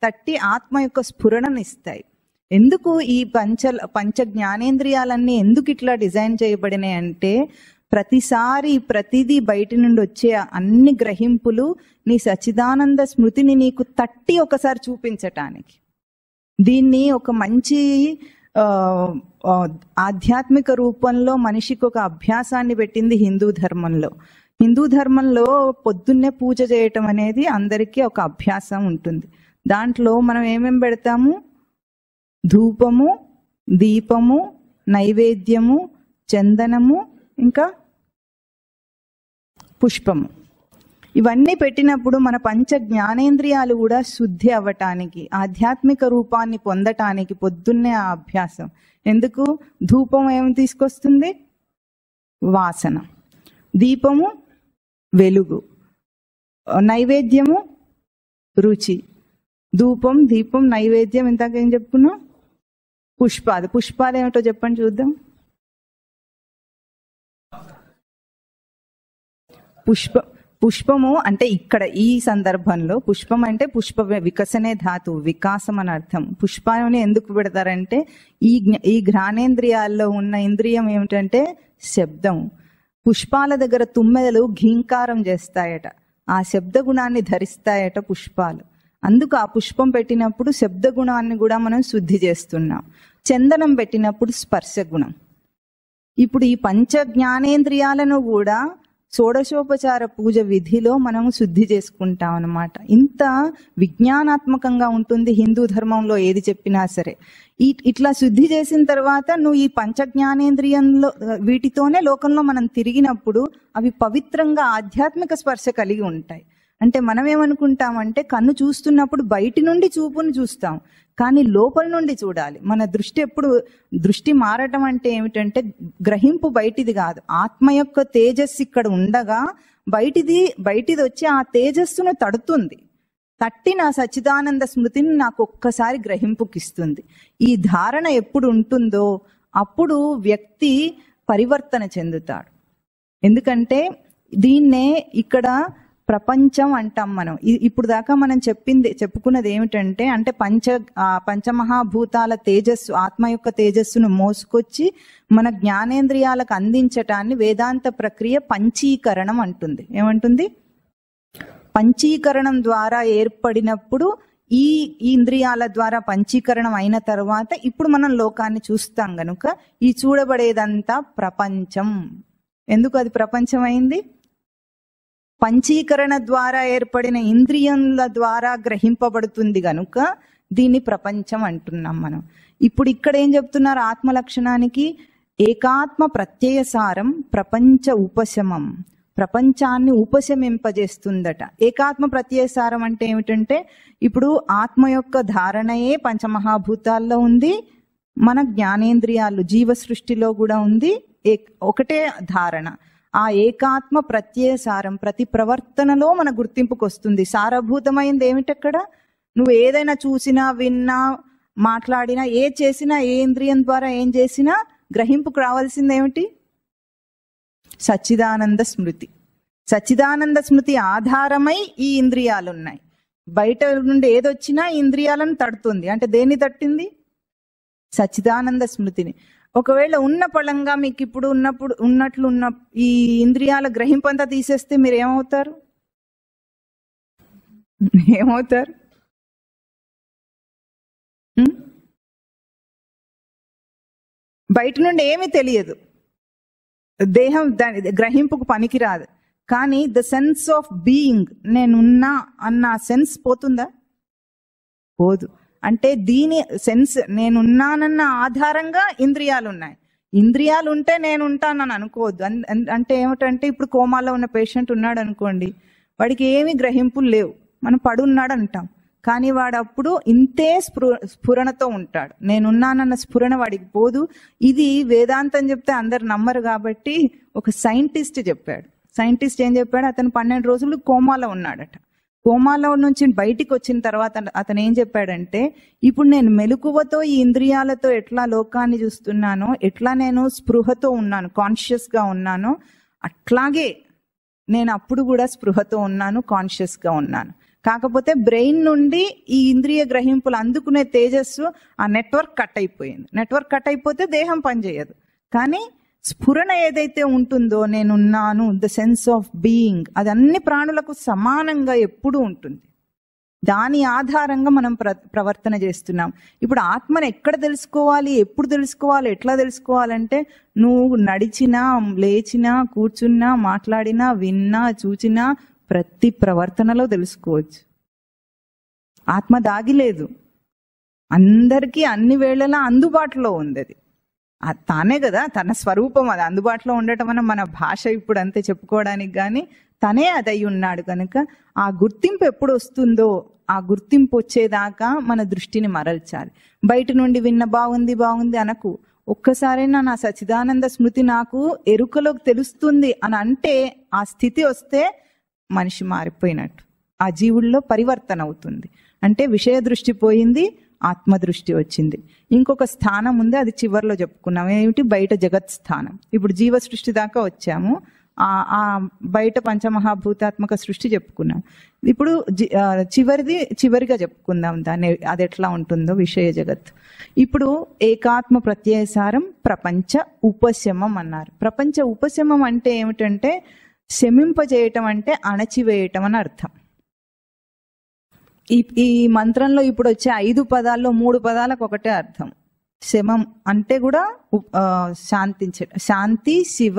తట్టి ఆత్మ యొక్క స్ఫురణనిస్తాయి. ఎందుకు ఈ పంచ జ్ఞానేంద్రియాలన్నీ ఎందుకు ఇట్లా డిజైన్ చేయబడినాయి అంటే, ప్రతిదీ బయట నుండి వచ్చే అన్ని గ్రహింపులు నీ సచ్చిదానంద స్మృతిని నీకు తట్టి ఒకసారి చూపించటానికి. దీన్ని ఒక మంచి ఆధ్యాత్మిక రూపంలో మనిషికి ఒక అభ్యాసాన్ని పెట్టింది హిందూ ధర్మంలో. హిందూ ధర్మంలో పొద్దున్నే పూజ చేయటం అనేది అందరికీ ఒక అభ్యాసం ఉంటుంది. దాంట్లో మనం ఏమేం పెడతాము? ధూపము, దీపము, నైవేద్యము, చందనము, ఇంకా పుష్పము. ఇవన్నీ పెట్టినప్పుడు మన పంచ జ్ఞానేంద్రియాలు కూడా శుద్ధి అవ్వటానికి, ఆధ్యాత్మిక రూపాన్ని పొందటానికి పొద్దున్నే ఆ అభ్యాసం. ఎందుకు? ధూపం ఏమి తీసుకొస్తుంది? వాసన. దీపము వెలుగు. నైవేద్యము రుచి. ధూపం, దీపం, నైవేద్యం, ఇందాక ఏం చెప్పుకున్నాం? పుష్పాలు ఏమిటో చెప్పండి చూద్దాం. పుష్పము అంటే ఇక్కడ ఈ సందర్భంలో పుష్పం అంటే పుష్ప వికసనే ధాతువు, వికాసం అని అర్థం. పుష్పాన్ని ఎందుకు పెడతారంటే ఈ ఘ్రాణేంద్రియాల్లో ఉన్న ఇంద్రియం ఏమిటంటే శబ్దం. పుష్పాల దగ్గర తుమ్మెదలు ఘీంకారం చేస్తాయట, ఆ శబ్ద గుణాన్ని ధరిస్తాయట పుష్పాలు. అందుకు ఆ పుష్పం పెట్టినప్పుడు శబ్ద గుణాన్ని కూడా మనం శుద్ధి చేస్తున్నాం. చందనం పెట్టినప్పుడు స్పర్శ గుణం. ఇప్పుడు ఈ పంచ జ్ఞానేంద్రియాలను కూడా షోడశోపచార పూజ విధిలో మనం శుద్ధి చేసుకుంటాం అన్నమాట. ఇంత విజ్ఞానాత్మకంగా ఉంటుంది హిందూ ధర్మంలో ఏది చెప్పినా సరే. ఇట్లా శుద్ధి చేసిన తర్వాత నువ్వు ఈ పంచ జ్ఞానేంద్రియంలో వీటితోనే లోకంలో మనం తిరిగినప్పుడు అవి పవిత్రంగా ఆధ్యాత్మిక స్పర్శ కలిగి ఉంటాయి. అంటే మనం ఏమనుకుంటామంటే కన్ను చూస్తున్నప్పుడు బయటి నుండి చూపును చూస్తాం, కానీ లోపల నుండి చూడాలి. మన దృష్టి మారటం అంటే ఏమిటంటే గ్రహింపు బయటిది కాదు, ఆత్మ యొక్క తేజస్సు ఇక్కడ ఉండగా బయటిది వచ్చి ఆ తేజస్సును తట్టి నా సచ్చిదానంద స్మృతిని నాకు ఒక్కసారి గ్రహింపుకిస్తుంది. ఈ ధారణ ఎప్పుడు ఉంటుందో అప్పుడు వ్యక్తి పరివర్తన చెందుతాడు. ఎందుకంటే దీన్నే ఇక్కడ ప్రపంచం అంటాం మనం. ఇప్పుడు దాకా మనం చెప్పుకున్నది ఏమిటంటే, అంటే పంచమహాభూతాల తేజస్సు, ఆత్మ యొక్క తేజస్సును మోసుకొచ్చి మన జ్ఞానేంద్రియాలకు అందించటాన్ని వేదాంత ప్రక్రియ పంచీకరణం అంటుంది. ఏమంటుంది? పంచీకరణం ద్వారా ఏర్పడినప్పుడు ఈ ఇంద్రియాల ద్వారా పంచీకరణం అయిన తర్వాత ఇప్పుడు మనం లోకాన్ని చూస్తాం గనుక ఈ చూడబడేదంతా ప్రపంచం. ఎందుకు అది ప్రపంచం అయింది? పంచీకరణ ద్వారా ఏర్పడిన ఇంద్రియాల ద్వారా గ్రహింపబడుతుంది గనుక దీన్ని ప్రపంచం అంటున్నాం మనం. ఇప్పుడు ఇక్కడ ఏం చెప్తున్నారు? ఆత్మ లక్షణానికి ఏకాత్మ ప్రత్యయసారం ప్రపంచ ఉపశమం, ప్రపంచాన్ని ఉపశమింపజేస్తుందట. ఏకాత్మ ప్రత్యయసారం అంటే ఏమిటంటే, ఇప్పుడు ఆత్మ యొక్క ధారణయే పంచమహాభూతాల్లో ఉంది, మన జ్ఞానేంద్రియాలు జీవ సృష్టిలో కూడా ఉంది, ఒకటే ధారణ. ఆ ఏకాత్మ ప్రత్యయసారం ప్రతి ప్రవర్తనలో మన గుర్తింపుకు వస్తుంది. సారభూతమైంది ఏమిటక్కడ? నువ్వు ఏదైనా చూసినా, విన్నా, మాట్లాడినా, ఏ చేసినా, ఏ ఇంద్రియం ద్వారా ఏం చేసినా గ్రహింపుకు రావాల్సింది ఏమిటి? సచ్చిదానంద స్మృతి. సచ్చిదానంద స్మృతి ఆధారమై ఈ ఇంద్రియాలు ఉన్నాయి. బయట నుండి ఏదొచ్చినా ఇంద్రియాలను తడుతుంది. అంటే దేన్ని తట్టింది? సచ్చిదానంద స్మృతిని. ఒకవేళ ఉన్న పళంగా మీకు ఇప్పుడు ఉన్నట్లున్న ఈ ఇంద్రియాల గ్రహింపంతా తీసేస్తే మీరు ఏమవుతారు? బయట నుండి ఏమీ తెలియదు, దేహం దాని గ్రహింపుకు పనికిరాదు. కానీ ద సెన్స్ ఆఫ్ బీయింగ్, నేనున్నా అన్న సెన్స్ పోతుందా? పోదు. అంటే దీని సెన్స్ నేనున్నానన్న ఆధారంగా ఇంద్రియాలు ఉన్నాయి. ఇంద్రియాలు ఉంటే నేను ఉంటానని అనుకోవద్దు. అంటే ఏమిటంటే ఇప్పుడు కోమాలో ఉన్న పేషెంట్ ఉన్నాడు అనుకోండి, వాడికి ఏమీ గ్రహింపులు లేవు, మనం పడున్నాడు అంటాం, కానీ వాడు అప్పుడు ఇంతే స్ఫురణతో ఉంటాడు. నేనున్నానన్న స్ఫురణ వాడికి పోదు. ఇది వేదాంతం చెప్తే అందరు నమ్మరు కాబట్టి ఒక సైంటిస్ట్ చెప్పాడు. సైంటిస్ట్ ఏం చెప్పాడు, అతను 12 రోజులు కోమాలో ఉన్నాడట. కోమాలో నుంచి బయటికి వచ్చిన తర్వాత అతను ఏం చెప్పాడంటే, ఇప్పుడు నేను మెలకువతో ఈ ఇంద్రియాలతో ఎట్లా లోకాన్ని చూస్తున్నానో, ఎట్లా నేను స్పృహతో ఉన్నాను, కాన్షియస్గా ఉన్నానో, అట్లాగే నేను అప్పుడు కూడా స్పృహతో ఉన్నాను, కాన్షియస్గా ఉన్నాను. కాకపోతే బ్రెయిన్ నుండి ఈ ఇంద్రియ గ్రహింపులు అందుకునే తేజస్సు ఆ నెట్వర్క్ కట్ అయిపోయింది. నెట్వర్క్ కట్ అయిపోతే దేహం పనిచేయదు. కానీ స్ఫురణ ఏదైతే ఉంటుందో, నేనున్నాను, ద సెన్స్ ఆఫ్ బీయింగ్, అది అన్ని ప్రాణులకు సమానంగా ఎప్పుడూ ఉంటుంది. దాని ఆధారంగా మనం ప్రవర్తన చేస్తున్నాం. ఇప్పుడు ఆత్మను ఎక్కడ తెలుసుకోవాలి, ఎప్పుడు తెలుసుకోవాలి, ఎట్లా తెలుసుకోవాలంటే, నువ్వు నడిచినా, లేచినా, కూర్చున్నా, మాట్లాడినా, విన్నా, చూచినా ప్రతి ప్రవర్తనలో తెలుసుకోవచ్చు. ఆత్మ దాగిలేదు, అందరికీ అన్ని వేళలా అందుబాటులో ఉంది. అది తానే కదా, తన స్వరూపం అది అందుబాటులో ఉండటం అన్న మన భాష ఇప్పుడు అంతే చెప్పుకోవడానికి, కానీ తనే అది అయి ఉన్నాడు. కనుక ఆ గుర్తింపు ఎప్పుడు వస్తుందో, ఆ గుర్తింపు వచ్చేదాకా మన దృష్టిని మరల్చాలి. బయట నుండి విన్న బాగుంది బాగుంది అనకు, ఒక్కసారైనా నా సచ్చిదానంద స్మృతి నాకు ఎరుకలోకి తెలుస్తుంది అని అంటే, ఆ స్థితి వస్తే మనిషి మారిపోయినట్టు, ఆ జీవుల్లో పరివర్తన అవుతుంది. అంటే విషయ దృష్టి పోయింది, ఆత్మదృష్టి వచ్చింది. ఇంకొక స్థానం ఉంది, అది చివరిలో చెప్పుకున్నాం. ఏమిటి? బయట జగత్ స్థానం. ఇప్పుడు జీవ సృష్టి దాకా వచ్చాము, ఆ బయట పంచమహాభూతాత్మక సృష్టి చెప్పుకున్నాం. ఇప్పుడు చివరిగా చెప్పుకుందాం దాన్ని, అది ఎట్లా ఉంటుందో విషయ జగత్. ఇప్పుడు ఏకాత్మ ప్రత్యయసారం ప్రపంచ ఉపశమం అన్నారు. ప్రపంచ ఉపశమం అంటే ఏమిటంటే, శమింపజేయటం అంటే అణచివేయటం అని అర్థం. ఈ మంత్రంలో ఇప్పుడు వచ్చే 5 పదాల్లో 3 పదాలకు ఒకటే అర్థం. శమం అంటే కూడా శాంతించడం, శాంతి, శివ,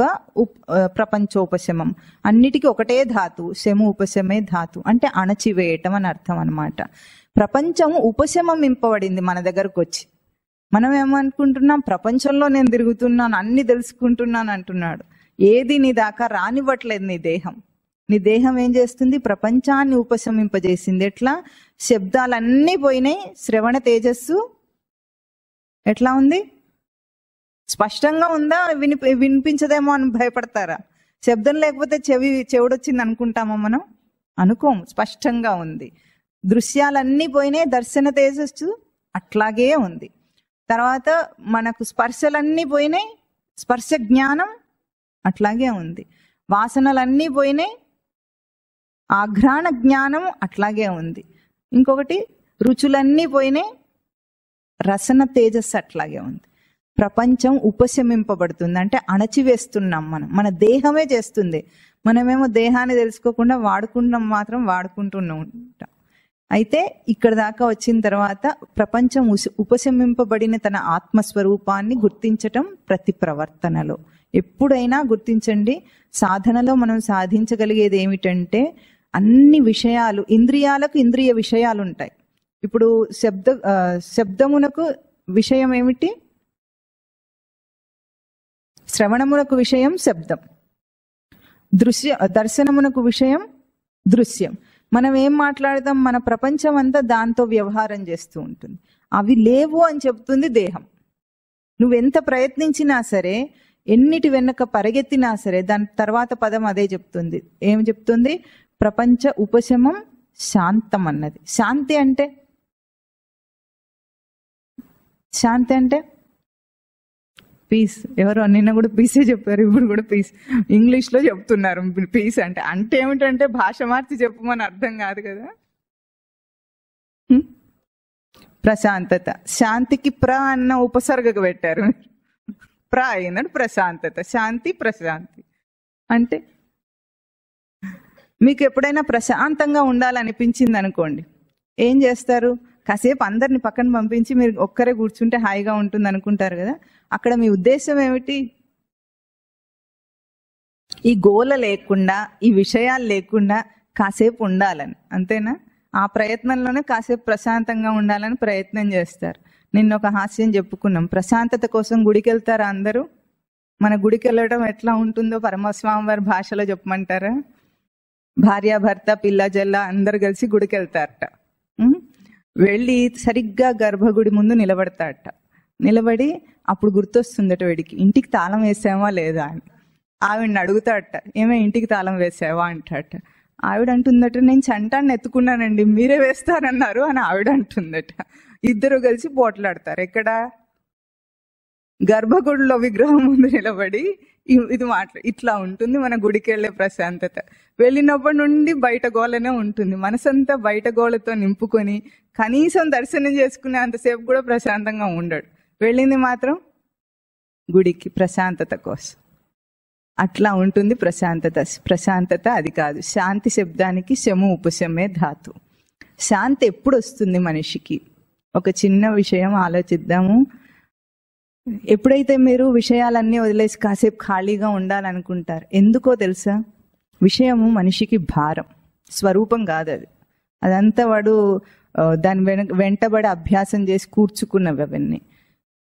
ప్రపంచోపశమం అన్నిటికీ ఒకటే ధాతు. శము ఉపశమే ధాతు అంటే అణచివేయటం అని అర్థం అన్నమాట. ప్రపంచం ఉపశమింపబడింది మన దగ్గరకు వచ్చి. మనం ఏమనుకుంటున్నాం, ప్రపంచంలో నేను తిరుగుతున్నాను, అన్ని తెలుసుకుంటున్నాను అంటున్నాడు. ఏది నీ దాకా రానివ్వట్లేదు నీ దేహం. నీ దేహం ఏం చేస్తుంది? ప్రపంచాన్ని ఉపశమింపజేసింది. ఎట్లా? శబ్దాలన్నీ పోయినాయి, శ్రవణ తేజస్సు ఎట్లా ఉంది? స్పష్టంగా ఉందా? వినిపించదేమో అని భయపడతారా? శబ్దం లేకపోతే చెవుడొచ్చింది అనుకుంటామా మనం? అనుకోము, స్పష్టంగా ఉంది. దృశ్యాలన్నీ పోయినాయి, దర్శన తేజస్సు అట్లాగే ఉంది. తర్వాత మనకు స్పర్శలన్నీ పోయినాయి, స్పర్శ జ్ఞానం అట్లాగే ఉంది. వాసనలన్నీ పోయినాయి, ఆఘ్రాణ జ్ఞానం అట్లాగే ఉంది. ఇంకొకటి రుచులన్నీ పోయినాయి, రసన తేజస్సు అట్లాగే ఉంది. ప్రపంచం ఉపశమింపబడుతుంది అంటే అణచివేస్తున్నాం మనం, మన దేహమే చేస్తుంది. మనమేమో దేహాన్ని తెలుసుకోకుండా వాడుకుంటూనే ఉంటాం. అయితే ఇక్కడ దాకా వచ్చిన తర్వాత ప్రపంచం ఉపశమింపబడిన తన ఆత్మస్వరూపాన్ని గుర్తించటం ప్రతి ప్రవర్తనలో. ఎప్పుడైనా గుర్తించండి, సాధనలో మనం సాధించగలిగేది ఏమిటంటే, అన్ని విషయాలు, ఇంద్రియాలకు ఇంద్రియ విషయాలు ఉంటాయి. ఇప్పుడు శబ్దమునకు విషయం ఏమిటి? శ్రవణమునకు విషయం శబ్దం, దర్శనమునకు విషయం దృశ్యం. మనం ఏం మాట్లాడతాం? మన ప్రపంచం అంతా దాంతో వ్యవహారం చేస్తూ ఉంటుంది. అవి లేవు అని చెప్తుంది దేహం. నువ్వెంత ప్రయత్నించినా సరే, ఎన్నిటి వెనుక పరిగెత్తినా సరే, దాని తర్వాత పదం అదే చెప్తుంది. ఏం చెప్తుంది? ప్రపంచ ఉపశమం శాంతం అన్నది. శాంతి అంటే పీస్. ఎవరో నిన్న కూడా పీసే చెప్పారు, ఇప్పుడు కూడా పీస్ ఇంగ్లీష్లో చెప్తున్నారు. పీస్ అంటే ఏమిటంటే భాష మార్చి చెప్పమని అర్థం కాదు కదా. ప్రశాంతత. శాంతికి అన్న ఉపసర్గకు పెట్టారు. అయిందంటే ప్రశాంతత. శాంతి, ప్రశాంతి అంటే మీకు ఎప్పుడైనా ప్రశాంతంగా ఉండాలనిపించింది అనుకోండి, ఏం చేస్తారు? కాసేపు అందరిని పక్కన పంపించి మీరు ఒక్కరే కూర్చుంటే హాయిగా ఉంటుంది అనుకుంటారు కదా. అక్కడ మీ ఉద్దేశం ఏమిటి? ఈ గోల లేకుండా, ఈ విషయాలు లేకుండా కాసేపు ఉండాలని, అంతేనా? ఆ ప్రయత్నంలోనే కాసేపు ప్రశాంతంగా ఉండాలని ప్రయత్నం చేస్తారు. నిన్న ఒక హాస్యం చెప్పుకున్నాం, ప్రశాంతత కోసం గుడికి వెళ్తారా అందరూ? మన గుడికి వెళ్ళడం ఎట్లా ఉంటుందో పరమస్వామి వారి భాషలో చెప్పమంటారా? భార్యాభర్త పిల్ల జల్ల అందరు కలిసి గుడికి వెళ్తారట. వెళ్ళి సరిగ్గా గర్భగుడి ముందు నిలబడతారట. నిలబడి అప్పుడు గుర్తొస్తుందట వీడికి, ఇంటికి తాళం వేసావా లేదా అని. ఆవిడని అడుగుతాడట, ఏమే ఇంటికి తాళం వేసావా అంటాడట. ఆవిడ అంటుందట, నేను చంటాన్ని ఎత్తుకున్నానండి, మీరే వేస్తారన్నారు అని ఆవిడ అంటుందట. ఇద్దరు కలిసి పోట్లాడతారు. ఎక్కడ? గర్భగుడిలో విగ్రహం ముందు నిలబడి ఇది ఇట్లా ఉంటుంది మన గుడికి వెళ్ళే ప్రశాంతత. వెళ్ళినప్పటి నుండి బయట గోలనే ఉంటుంది. మనసంతా బయట గోలతో నింపుకొని కనీసం దర్శనం చేసుకునే అంతసేపు కూడా ప్రశాంతంగా ఉండడు. వెళ్ళింది మాత్రం గుడికి ప్రశాంతత కోసం. అట్లా ఉంటుంది ప్రశాంతత. ప్రశాంతత అది కాదు. శాంతి శబ్దానికి శము ఉపశమే ధాతు. శాంతి ఎప్పుడు వస్తుంది మనిషికి? ఒక చిన్న విషయం ఆలోచిద్దాము. ఎప్పుడైతే మీరు విషయాలన్నీ వదిలేసి కాసేపు ఖాళీగా ఉండాలనుకుంటారు, ఎందుకో తెలుసా? విషయము మనిషికి భారం, స్వరూపం కాదు అది. అదంతా వాడు దాని వెంటబడి అభ్యాసం చేసి కూర్చుకున్నవి అవన్నీ.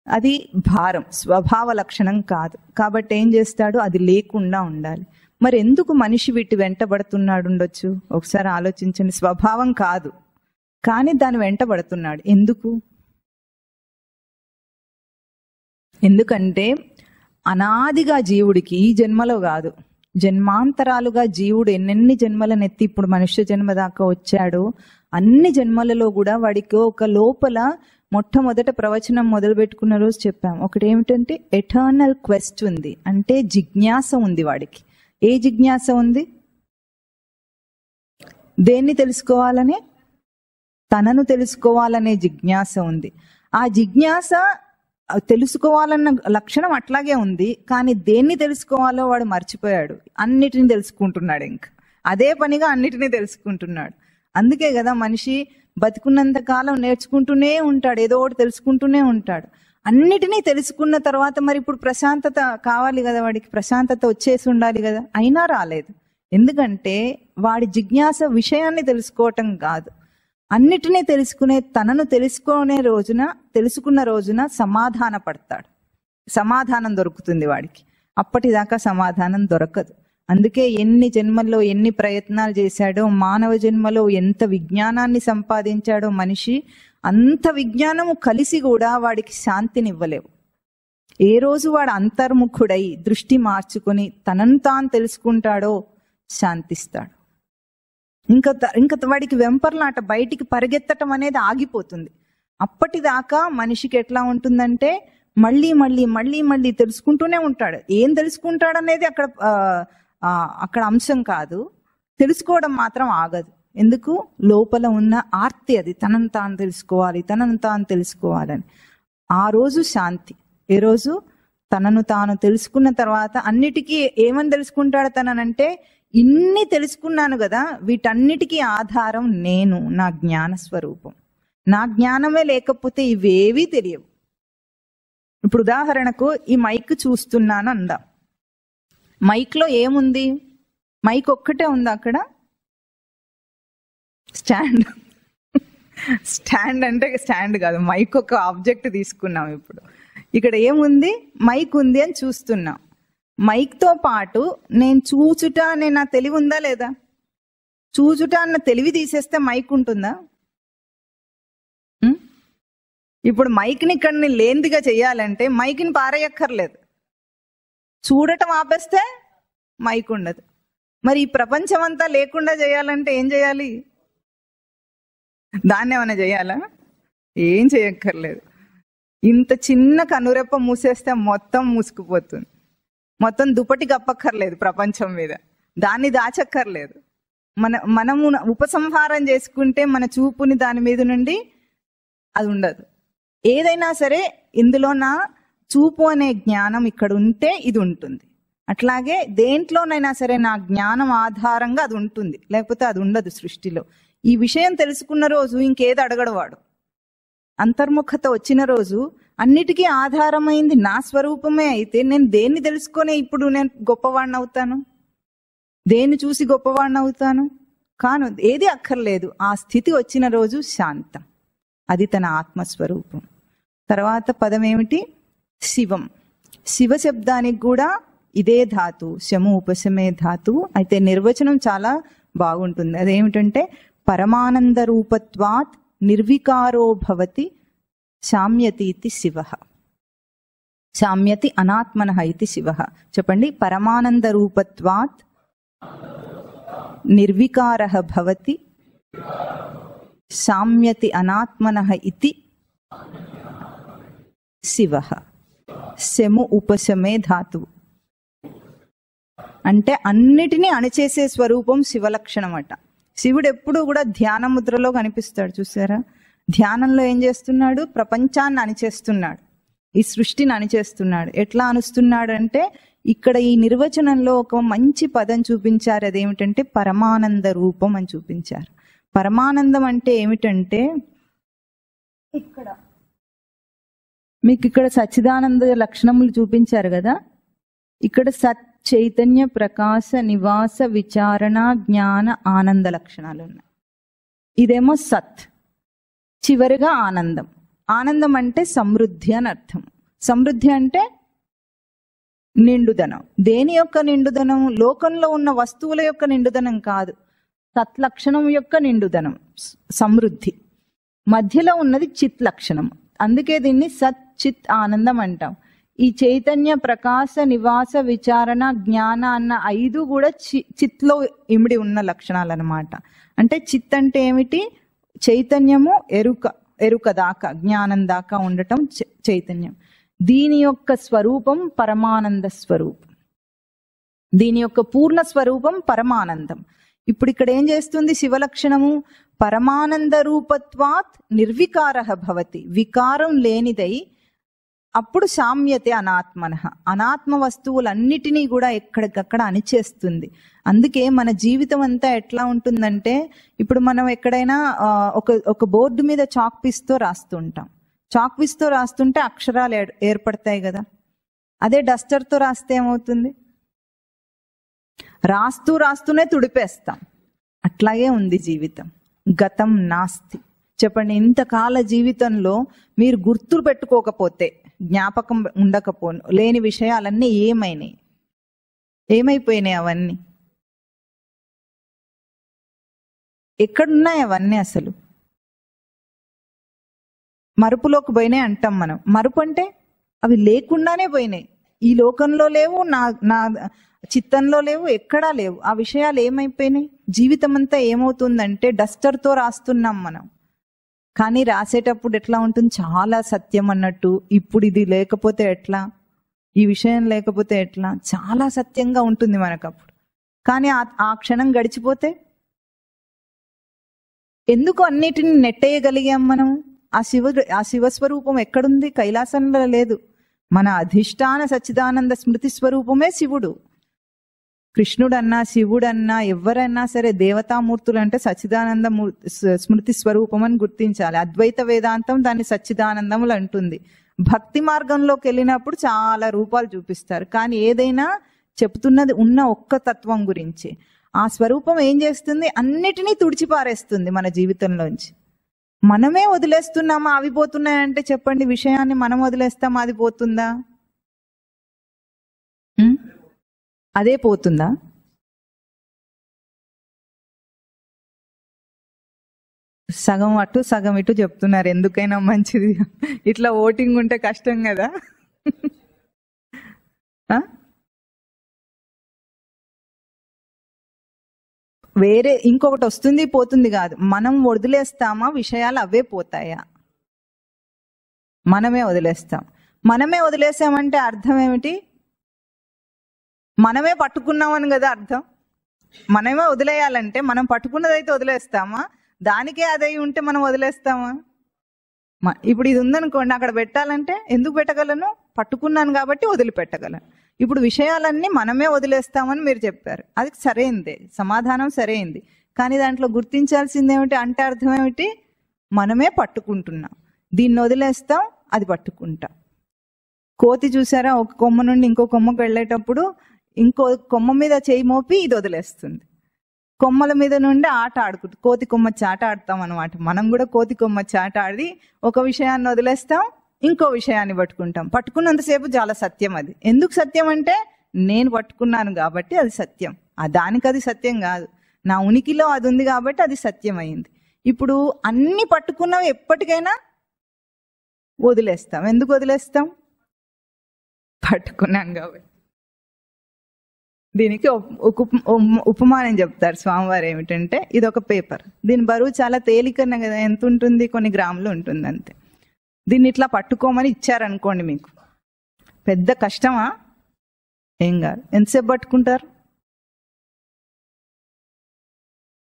అది భారం, స్వభావ లక్షణం కాదు. కాబట్టి ఏం చేస్తాడు? అది లేకుండా ఉండాలి. మరి ఎందుకు మనిషి వీటి వెంటబడుతున్నాడు ఉండొచ్చు? ఒకసారి ఆలోచించండి. స్వభావం కాదు, కానీ దాని వెంటబడుతున్నాడు. ఎందుకు? ఎందుకంటే అనాదిగా జీవుడికి, ఈ జన్మలో కాదు, జన్మాంతరాలుగా జీవుడు ఎన్నెన్ని జన్మలను ఎత్తి ఇప్పుడు మనుష్య జన్మ దాకా వచ్చాడో అన్ని జన్మలలో కూడా వాడికి ఒక లోపల మొట్టమొదట ప్రవచనం మొదలు పెట్టుకున్న రోజు చెప్పాం. ఒకటి ఏమిటంటే ఎటర్నల్ క్వెస్ట్ ఉంది, అంటే జిజ్ఞాస ఉంది వాడికి. ఏ జిజ్ఞాస ఉంది? దేన్ని తెలుసుకోవాలనే? తనను తెలుసుకోవాలనే జిజ్ఞాస ఉంది. ఆ జిజ్ఞాస తెలుసుకోవాలన్న లక్షణం అట్లాగే ఉంది, కానీ దేన్ని తెలుసుకోవాలో వాడు మర్చిపోయాడు. అన్నిటిని తెలుసుకుంటున్నాడు, ఇంకా అదే పనిగా అన్నిటినీ తెలుసుకుంటున్నాడు. అందుకే కదా మనిషి బతుకున్నంత కాలం నేర్చుకుంటూనే ఉంటాడు, ఏదో ఒకటి తెలుసుకుంటూనే ఉంటాడు. అన్నిటినీ తెలుసుకున్న తర్వాత మరి ఇప్పుడు ప్రశాంతత కావాలి కదా వాడికి, ప్రశాంతత వచ్చేసి ఉండాలి కదా, అయినా రాలేదు. ఎందుకంటే వాడి జిజ్ఞాస విషయాన్ని తెలుసుకోవటం కాదు, అన్నిటినీ తెలుసుకునే తనను తెలుసుకున్న రోజున సమాధాన పడతాడు. సమాధానం దొరుకుతుంది వాడికి. అప్పటిదాకా సమాధానం దొరకదు. అందుకే ఎన్ని జన్మల్లో ఎన్ని ప్రయత్నాలు చేశాడో, మానవ జన్మలో ఎంత విజ్ఞానాన్ని సంపాదించాడో మనిషి, అంత విజ్ఞానము కలిసి కూడా వాడికి శాంతినివ్వలేవు. ఏ రోజు వాడు అంతర్ముఖుడై దృష్టి మార్చుకొని తనను తాను తెలుసుకుంటాడో శాంతిస్తాడు. ఇంకా వాడికి వెంపర్లాట, బయటికి పరిగెత్తటం అనేది ఆగిపోతుంది. అప్పటిదాకా మనిషికి ఎట్లా ఉంటుందంటే మళ్ళీ మళ్ళీ మళ్ళీ మళ్ళీ తెలుసుకుంటూనే ఉంటాడు. ఏం తెలుసుకుంటాడు అనేది అక్కడ అంశం కాదు, తెలుసుకోవడం మాత్రం ఆగదు. ఎందుకు? లోపల ఉన్న ఆర్తి అది, తనను తాను తెలుసుకోవాలి, తనను తాను తెలుసుకోవాలని. ఆ రోజు శాంతి. ఏ రోజు? తనను తాను తెలుసుకున్న తర్వాత అన్నిటికీ ఏమని తెలుసుకుంటాడు తననంటే, ఇన్ని తెలుసుకున్నాను కదా, వీటన్నిటికీ ఆధారం నేను, నా జ్ఞాన స్వరూపం. నా జ్ఞానమే లేకపోతే ఇవేవీ తెలియవు. ఇప్పుడు ఉదాహరణకు ఈ మైక్ చూస్తున్నాను అందాం. మైక్లో ఏముంది? మైక్ ఒక్కటే ఉందా అక్కడ? స్టాండ్. స్టాండ్ అంటే స్టాండ్ కాదు, మైక్ ఒక ఆబ్జెక్ట్ తీసుకున్నాం. ఇప్పుడు ఇక్కడ ఏముంది? మైక్ ఉంది అని చూస్తున్నాం. మైక్తో పాటు నేను చూచుట అనే నా తెలివి ఉందా లేదా? చూచుట అన్న తెలివి తీసేస్తే మైక్ ఉంటుందా? ఇప్పుడు మైక్ని ఇక్కడ లేనిదిగా చెయ్యాలంటే మైక్ని పారేయక్కర్లేదు. చూడటం ఆపేస్తే మైక్ ఉండదు. మరి ఈ ప్రపంచం అంతా లేకుండా చేయాలంటే ఏం చేయాలి? దాన్ని ఏమైనా చేయాలా? ఏం చేయక్కర్లేదు. ఇంత చిన్న కనురెప్ప మూసేస్తే మొత్తం మూసుకుపోతుంది. మొత్తం దుప్పటి కప్పక్కర్లేదు ప్రపంచం మీద, దాన్ని దాచక్కర్లేదు. మనము ఉపసంహారం చేసుకుంటే మన చూపుని దాని మీద నుండి అది ఉండదు. ఏదైనా సరే ఇందులో నా చూపు అనే జ్ఞానం ఇక్కడ ఉంటే ఇది ఉంటుంది. అట్లాగే దేంట్లోనైనా సరే నా జ్ఞానం ఆధారంగా అది ఉంటుంది, లేకపోతే అది ఉండదు సృష్టిలో. ఈ విషయం తెలుసుకున్న రోజు ఇంకేది అడగడు వాడు. అంతర్ముఖత వచ్చిన రోజు అన్నిటికీ ఆధారమైంది నా స్వరూపమే అయితే నేను దేన్ని తెలుసుకొని ఇప్పుడు నేను గొప్పవాడిని అవుతాను? దేన్ని చూసి గొప్పవాడిని అవుతాను? కాను ఏది అక్కర్లేదు. ఆ స్థితి వచ్చిన రోజు శాంతం. అది తన ఆత్మస్వరూపం. తర్వాత పదం ఏమిటి? శివం. శివ శబ్దానికి కూడా ఇదే ధాతు, శము ఉపశమే ధాతువు. అయితే నిర్వచనం చాలా బాగుంటుంది. అదేమిటంటే పరమానంద రూపత్వాత్ నిర్వికారో భవతి శామ్యతి ఇతి శివః. శామ్యతి అనాత్మనః ఇతి శివః. చెప్పండి. పరమానంద రూపత్వాత్ నిర్వికారః భవతి శామ్యతి అనాత్మనః ఇతి శివః. శము ఉపశమే ధాతువు. అంటే అన్నిటినీ అణిచేసే స్వరూపం శివలక్షణం అట. శివుడు ఎప్పుడూ కూడా ధ్యాన ముద్రలో కనిపిస్తాడు. చూసారా? ధ్యానంలో ఏం చేస్తున్నాడు? ప్రపంచాన్ని అణిచేస్తున్నాడు, ఈ సృష్టిని అణిచేస్తున్నాడు. ఎట్లా అణుస్తున్నాడు అంటే ఇక్కడ ఈ నిర్వచనంలో ఒక మంచి పదం చూపించారు. అదేమిటంటే పరమానంద రూపం అని చూపించారు. పరమానందం అంటే ఏమిటంటే ఇక్కడ మీకు ఇక్కడ సచ్చిదానంద లక్షణములు చూపించారు కదా. ఇక్కడ సత్ చైతన్య ప్రకాశ నివాస విచారణ జ్ఞాన ఆనంద లక్షణాలు ఉన్నాయి. ఇదేమో సత్, చివరిగా ఆనందం. ఆనందం అంటే సమృద్ధి అని అర్థం. సమృద్ధి అంటే నిండుదనం. దేని యొక్క నిండుదనం? లోకంలో ఉన్న వస్తువుల యొక్క నిండుదనం కాదు, సత్లక్షణం యొక్క నిండుదనం, సమృద్ధి. మధ్యలో ఉన్నది చిత్ లక్షణం. అందుకే దీన్ని సత్ చిత్ ఆనందం అంటాం. ఈ చైతన్య ప్రకాశ నివాస విచారణ జ్ఞాన అన్న 5 కూడా చిత్లో ఇమిడి ఉన్న లక్షణాలు అన్నమాట. అంటే చిత్ అంటే ఏమిటి? చైతన్యము, ఎరుక దాకా, జ్ఞానం దాకా ఉండటం చైతన్యం. దీని యొక్క స్వరూపం పరమానంద స్వరూపం. దీని యొక్క పూర్ణ స్వరూపం పరమానందం. ఇప్పుడు ఇక్కడ ఏం చేస్తుంది శివలక్షణము? పరమానంద రూపత్వాత్ నిర్వికారః భవతి. వికారం లేనిదై అప్పుడు సామ్యతే అనాత్మనః. అనాత్మ వస్తువులన్నిటినీ కూడా ఎక్కడికక్కడ అణిచేస్తుంది. అందుకే మన జీవితం అంతా ఎట్లా ఉంటుందంటే, ఇప్పుడు మనం ఎక్కడైనా ఒక బోర్డు మీద చాక్ పీస్తో రాస్తుంటాం. చాక్ పీస్తో రాస్తుంటే అక్షరాలు ఏర్పడతాయి కదా. అదే డస్టర్తో రాస్తే ఏమవుతుంది? రాస్తూనే తుడిపేస్తాం. అట్లాగే ఉంది జీవితం. గతం నాస్తి. చెప్పండి, ఇంతకాల జీవితంలో మీరు గుర్తులు పెట్టుకోకపోతే, జ్ఞాపకం లేని విషయాలన్నీ ఏమైపోయినాయి? అవన్నీ ఎక్కడున్నాయి? అవన్నీ అసలు మరుపులోకి పోయినాయి అంటాం మనం. మరుపు అంటే అవి లేకుండానే పోయినాయి. ఈ లోకంలో లేవు, నా చిత్తంలో లేవు, ఎక్కడా లేవు. ఆ విషయాలు ఏమైపోయినాయి? జీవితం అంతా ఏమవుతుందంటే డస్టర్తో రాస్తున్నాం మనం. కానీ రాసేటప్పుడు ఎట్లా ఉంటుంది? చాలా సత్యం అన్నట్టు. ఇప్పుడు ఇది లేకపోతే ఎట్లా, ఈ విషయం లేకపోతే ఎట్లా, చాలా సత్యంగా ఉంటుంది మనకు అప్పుడు. కానీ ఆ క్షణం గడిచిపోతే ఎందుకు అన్నిటిని నెట్టేయగలిగాం మనం? ఆ శివస్వరూపం ఎక్కడుంది? కైలాసంలో లేదు. మన అధిష్టాన సచ్చిదానంద స్మృతి స్వరూపమే శివుడు. కృష్ణుడన్నా శివుడన్నా ఎవరన్నా సరే దేవతామూర్తులు అంటే సచ్చిదానంద స్మృతి స్వరూపం అని గుర్తించాలి. అద్వైత వేదాంతం దాన్ని సచ్చిదానందములు అంటుంది. భక్తి మార్గంలోకి వెళ్ళినప్పుడు చాలా రూపాలు చూపిస్తారు. కానీ ఏదైనా చెప్తున్నది ఉన్న ఒక్క తత్వం గురించి. ఆ స్వరూపం ఏం చేస్తుంది? అన్నిటినీ తుడిచిపారేస్తుంది మన జీవితంలోంచి. మనమే వదిలేస్తున్నామా? అవి పోతున్నాయంటే చెప్పండి, విషయాన్ని మనం వదిలేస్తామా? అది పోతుందా? అదే పోతుందా? సగం అటు సగం ఇటు చెప్తున్నారు. ఎందుకైనా మంచిది. ఇట్లా ఓటింగ్ ఉంటే కష్టం కదా. వేరే ఇంకొకటి వస్తుంది పోతుంది కాదు. మనం వదిలేస్తామా? విషయాలు అవే పోతాయా? మనమే వదిలేస్తాం. మనమే వదిలేసామంటే అర్థం ఏమిటి? మనమే పట్టుకున్నామని కదా అర్థం. మనమే వదిలేయాలంటే మనం పట్టుకున్నదైతే వదిలేస్తామా? దానికే అదై ఉంటే మనం వదిలేస్తామా? ఇప్పుడు ఇది ఉందనుకోండి, అక్కడ పెట్టాలంటే ఎందుకు పెట్టగలను? పట్టుకున్నాను కాబట్టి వదిలిపెట్టగలను. ఇప్పుడు విషయాలన్నీ మనమే వదిలేస్తామని మీరు చెప్పారు. అది సరైందే, సమాధానం సరైంది. కానీ దాంట్లో గుర్తించాల్సింది ఏమిటి అంటే అర్థం ఏమిటి? మనమే పట్టుకుంటున్నాం. దీన్ని వదిలేస్తాం, అది పట్టుకుంటాం. కోతి చూసారా, ఒక కొమ్మ నుండి ఇంకో కొమ్మకు వెళ్ళేటప్పుడు ఇంకో కొమ్మ మీద చేయి మోపి ఇది వదిలేస్తుంది. కొమ్మల మీద నుండి ఆట ఆడుకుంటాం, కోతి కొమ్మచ్చి ఆట ఆడతాం అనమాట. మనం కూడా కోతి కొమ్మచ్చి ఆట ఆడి ఒక విషయాన్ని వదిలేస్తాం, ఇంకో విషయాన్ని పట్టుకుంటాం. పట్టుకున్నంతసేపు చాలా సత్యం అది. ఎందుకు సత్యం అంటే నేను పట్టుకున్నాను కాబట్టి అది సత్యం. దానికి అది సత్యం కాదు, నా ఉనికిలో అది ఉంది కాబట్టి అది సత్యం అయింది. ఇప్పుడు అన్ని పట్టుకున్నవి ఎప్పటికైనా వదిలేస్తాం. ఎందుకు వదిలేస్తాం? పట్టుకున్నాం కాబట్టి. దీనికి ఉపమానం చెప్తారు స్వామివారు. ఏమిటంటే ఇది ఒక పేపర్, దీని బరువు చాలా తేలికన్న కదా, ఎంత ఉంటుంది? కొన్ని గ్రాములు ఉంటుంది అంతే. దీన్ని ఇట్లా పట్టుకోమని ఇచ్చారనుకోండి, మీకు పెద్ద కష్టమా? ఏం కాదు. ఎంతసేపు పట్టుకుంటారు?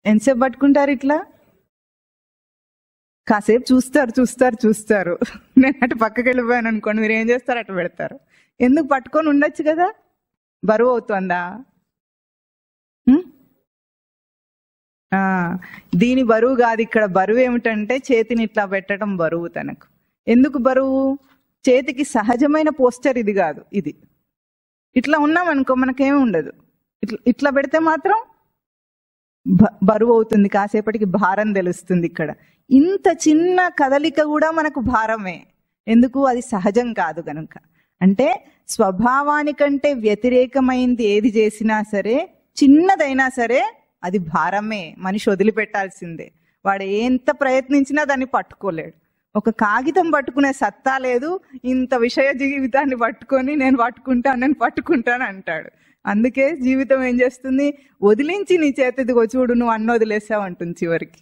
ఎంతసేపు పట్టుకుంటారు? ఇట్లా కాసేపు చూస్తారు చూస్తారు చూస్తారు. నేను అటు పక్కకి వెళ్ళిపోయాను అనుకోండి, మీరు ఏం చేస్తారు? అటు పెడతారు. ఎందుకు? పట్టుకొని ఉండొచ్చు కదా. బరువు అవుతుందా? దీని బరువు కాదు. ఇక్కడ బరువు ఏమిటంటే చేతిని ఇట్లా పెట్టడం బరువు తనకు. ఎందుకు బరువు? చేతికి సహజమైన పోస్చర్ ఇది కాదు. ఇది ఇట్లా ఉన్నాం అనుకో మనకేమీ ఉండదు. ఇట్లా పెడితే మాత్రం బరువు అవుతుంది. కాసేపటికి భారం తెలుస్తుంది. ఇక్కడ ఇంత చిన్న కదలిక కూడా మనకు భారమే. ఎందుకు? అది సహజం కాదు కనుక. అంటే స్వభావానికంటే వ్యతిరేకమైంది ఏది చేసినా సరే, చిన్నదైనా సరే అది భారమే. మనిషి వదిలిపెట్టాల్సిందే. వాడు ఎంత ప్రయత్నించినా దాన్ని పట్టుకోలేడు. ఒక కాగితం పట్టుకునే సత్తా లేదు. ఇంత విషయ జీవితాన్ని పట్టుకొని నేను పట్టుకుంటాను అంటాడు. అందుకే జీవితం ఏం చేస్తుంది? వదిలించి నీ చేతిదిగో చూడు, నువ్వు అన్న వదిలేసావు అంటుంది చివరికి.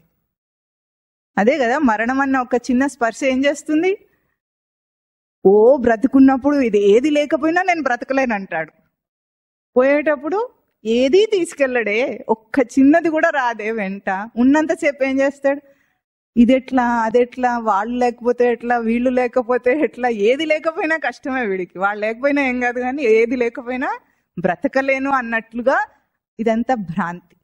అదే కదా మరణం అన్న ఒక చిన్న స్పర్శ ఏం చేస్తుంది? ఓ బ్రతుకున్నప్పుడు ఇది ఏది లేకపోయినా నేను బ్రతకలేను అంటాడు. పోయేటప్పుడు ఏదీ తీసుకెళ్ళడే, ఒక్క చిన్నది కూడా రాదే వెంట. ఉన్నంతసేపు ఏం చేస్తాడు? ఇదెట్లా అదెట్లా, వాళ్ళు లేకపోతే ఎట్లా, వీళ్ళు లేకపోతే ఎట్లా, ఏది లేకపోయినా కష్టమే వీడికి. వాళ్ళు లేకపోయినా ఏం కాదు కానీ ఏది లేకపోయినా బ్రతకలేను అన్నట్లుగా ఇదంతా భ్రాంతి.